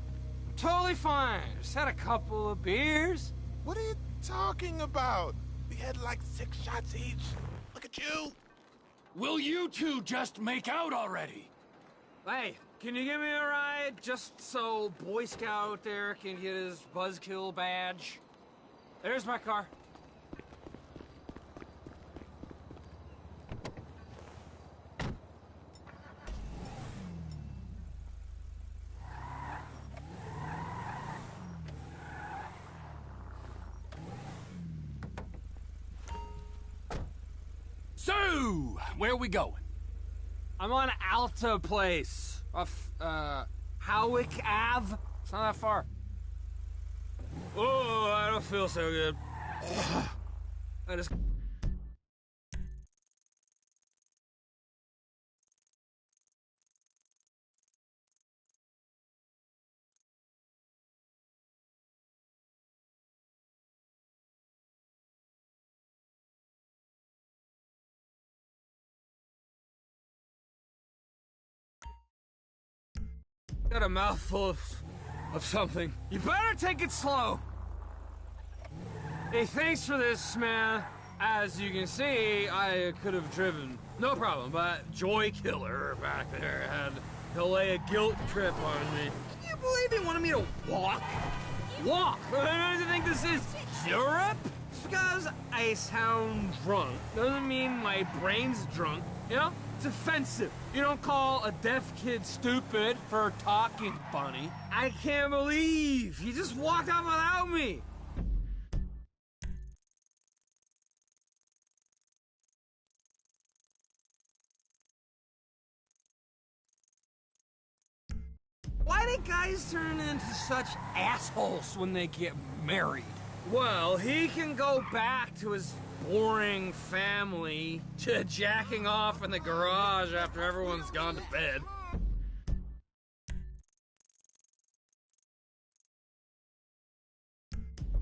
Totally fine. Just had a couple of beers. What are you talking about? We had like 6 shots each. Look at you. Will you two just make out already? Hey, can you give me a ride? Just so Boy Scout there can get his buzzkill badge. There's my car. So, where are we going? I'm on Alta Place. Off, Howick Ave. It's not that far. Oh, I don't feel so good. I just... got a mouthful of something. You better take it slow. Hey, thanks for this, man. As you can see, I could have driven. No problem, but Joy Killer back there had to lay a guilt trip on me. Can you believe he wanted me to walk? Walk? Don't you think this is Europe? Just because I sound drunk doesn't mean my brain's drunk, you know? It's offensive. You don't call a deaf kid stupid for talking funny. I can't believe he just walked out without me. Why do guys turn into such assholes when they get married? Well, he can go back to his boring family to jacking off in the garage after everyone's gone to bed.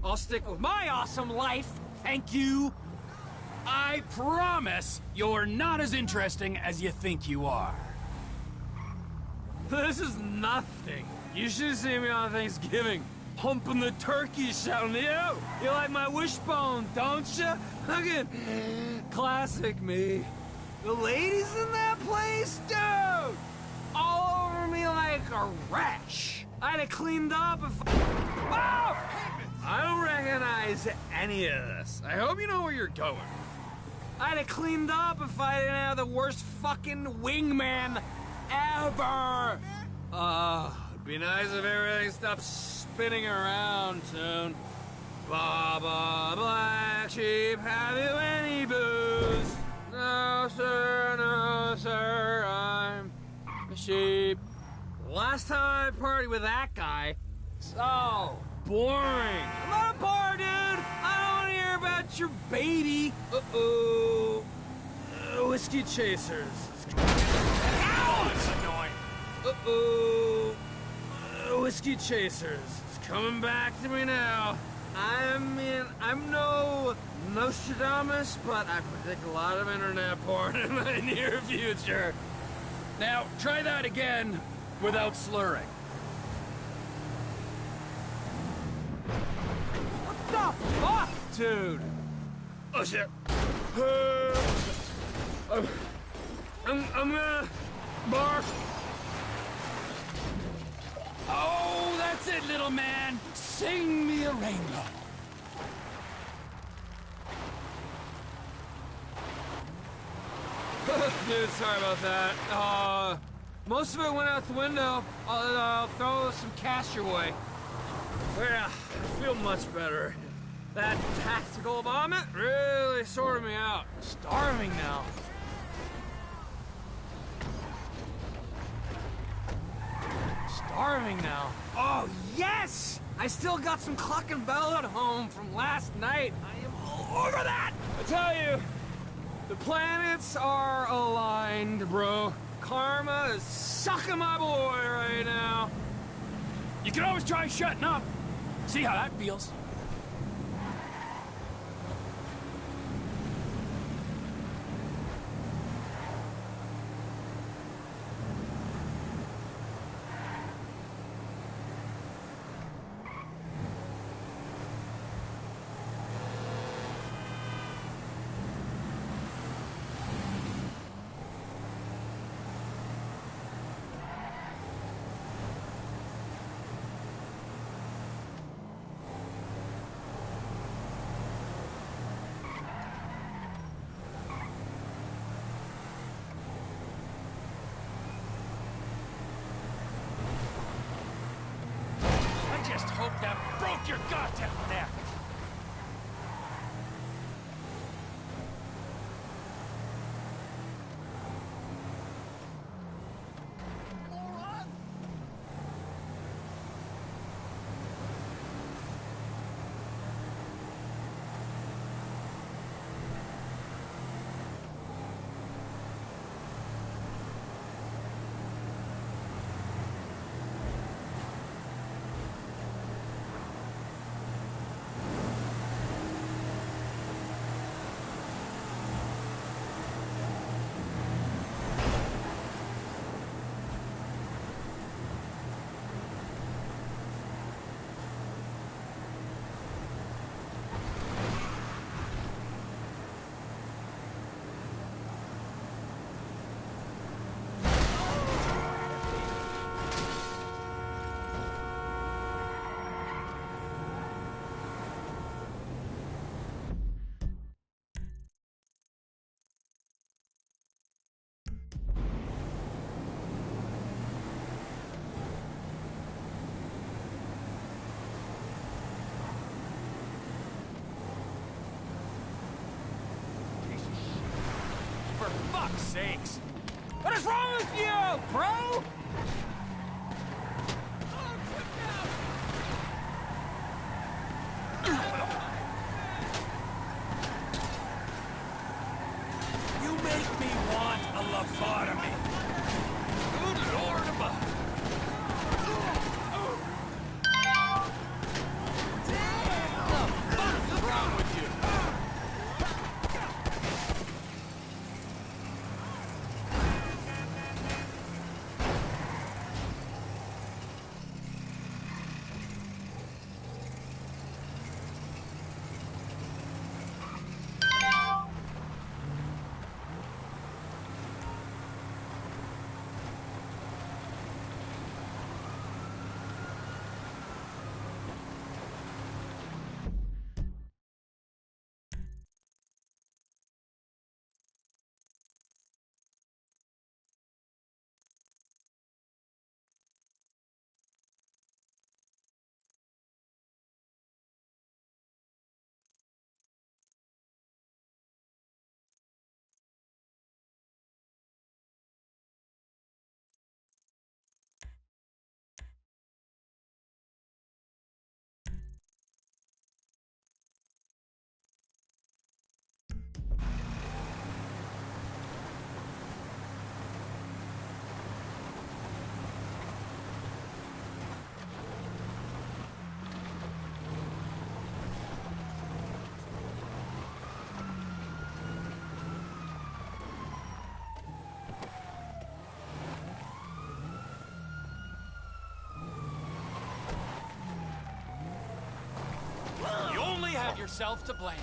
I'll stick with my awesome life, thank you. I promise you're not as interesting as you think you are. This is nothing. You should see me on Thanksgiving. Humping the turkey, shouting, you like my wishbone, don't you? Look at classic me. The ladies in that place, dude, all over me like a rash. I'd have cleaned up if oh! I don't recognize any of this. I hope you know where you're going. I'd have cleaned up if I didn't have the worst fucking wingman ever. It'd be nice if everything stopped spinning around soon. Baba Black Sheep, have you any booze? No, sir, I'm a sheep. Last time I partied with that guy, so boring. I'm not a bar, dude. I don't want to hear about your baby. Uh-oh. Whiskey chasers. Ow! That's annoying. Uh-oh. Whiskey chasers. It's coming back to me now. I mean, I'm no Nostradamus, but I predict a lot of internet porn in my near future. Now, try that again without slurring. What the fuck, dude? Oh, shit. I'm gonna bark. Oh, that's it, little man. Sing me a rainbow. Dude, sorry about that. Most of it went out the window. I'll throw some cash your way. Yeah, I feel much better. That tactical vomit really sorted me out. Starving now. Starving now. Oh, yes! I still got some Cluck and Bell at home from last night. I am all over that! I tell you, the planets are aligned, bro. Karma is sucking my boy right now. You can always try shutting up. See how that feels. that broke your goddamn neck! For fuck's sakes! What is wrong with you, bro? You make me want a lobotomy. Good lord above. Damn! What the fuck's wrong with you? You only have yourself to blame.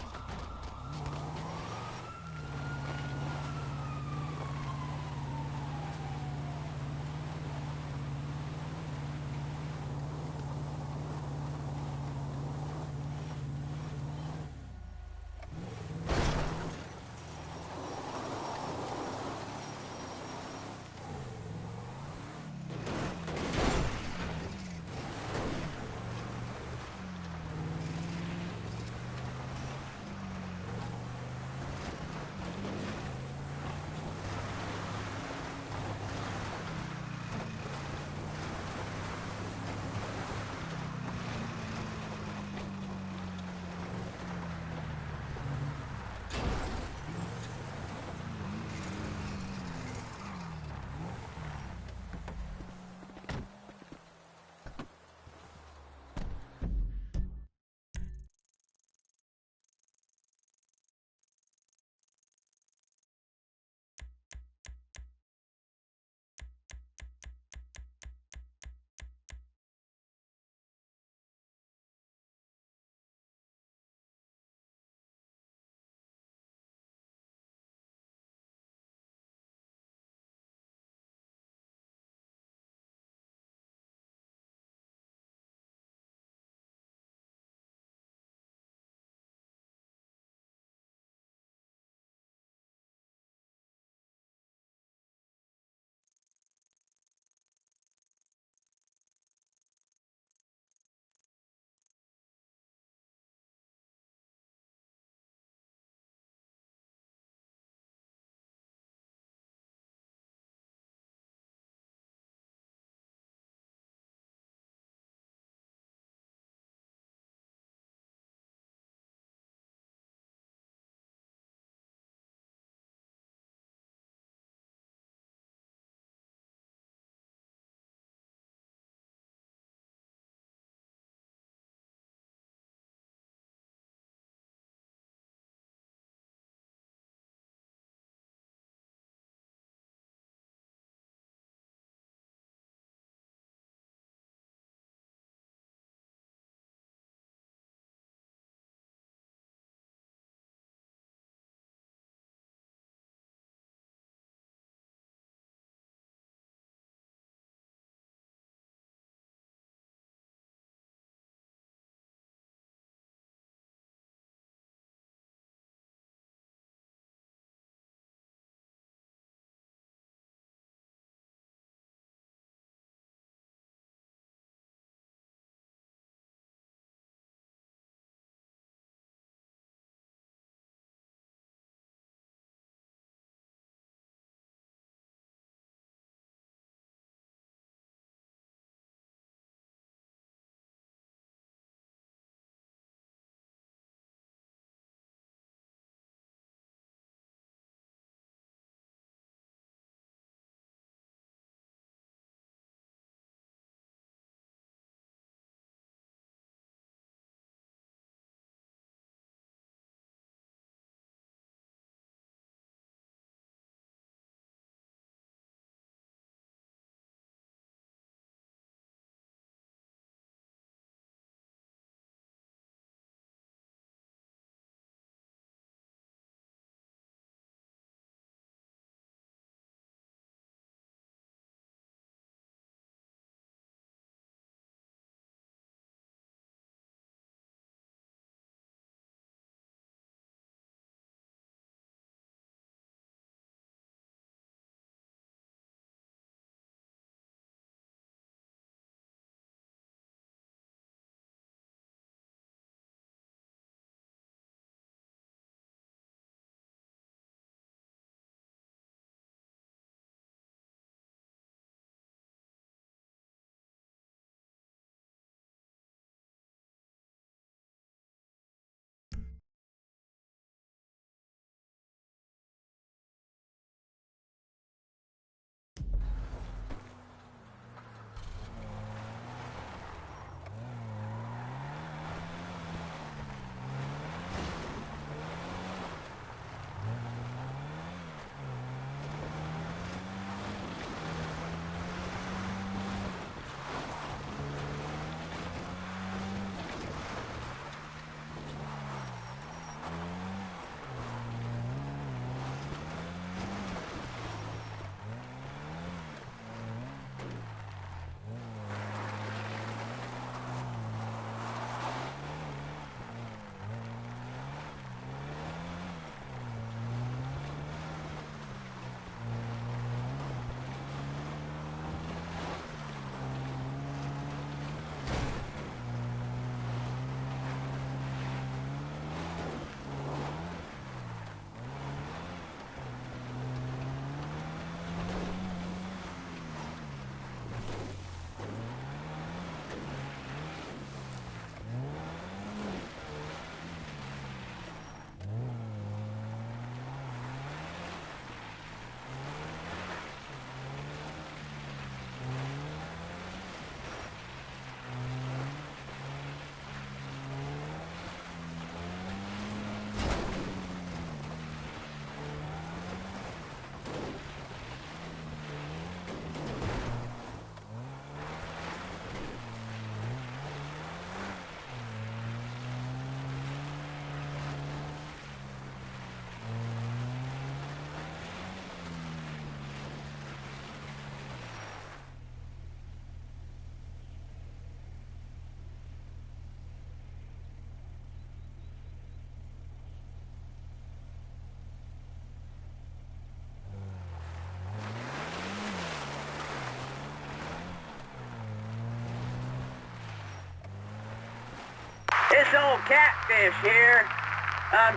This old catfish here.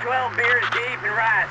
12 beers deep and rice.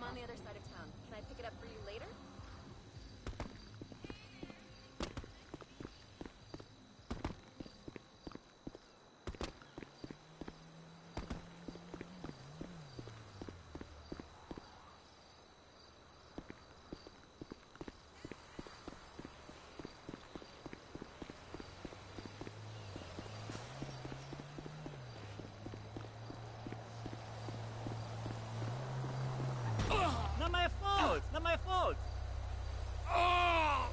On the other side of town. Can I pick it up for you later? Not my fault! Not my fault! Oh,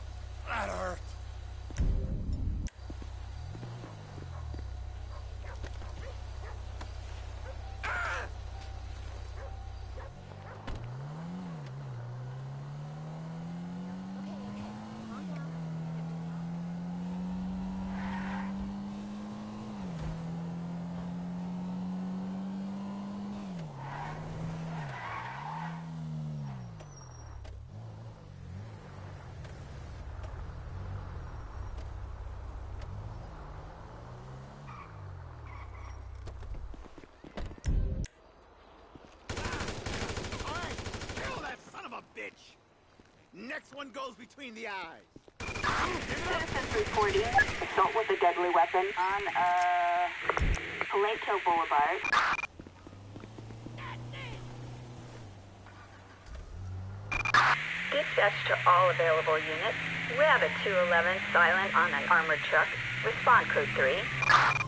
that hurt. Bitch! Next one goes between the eyes. Citizens reporting assault with a deadly weapon on, Plato Boulevard. Dispatch to all available units. We have a 211 silent on an armored truck. Respond code 3.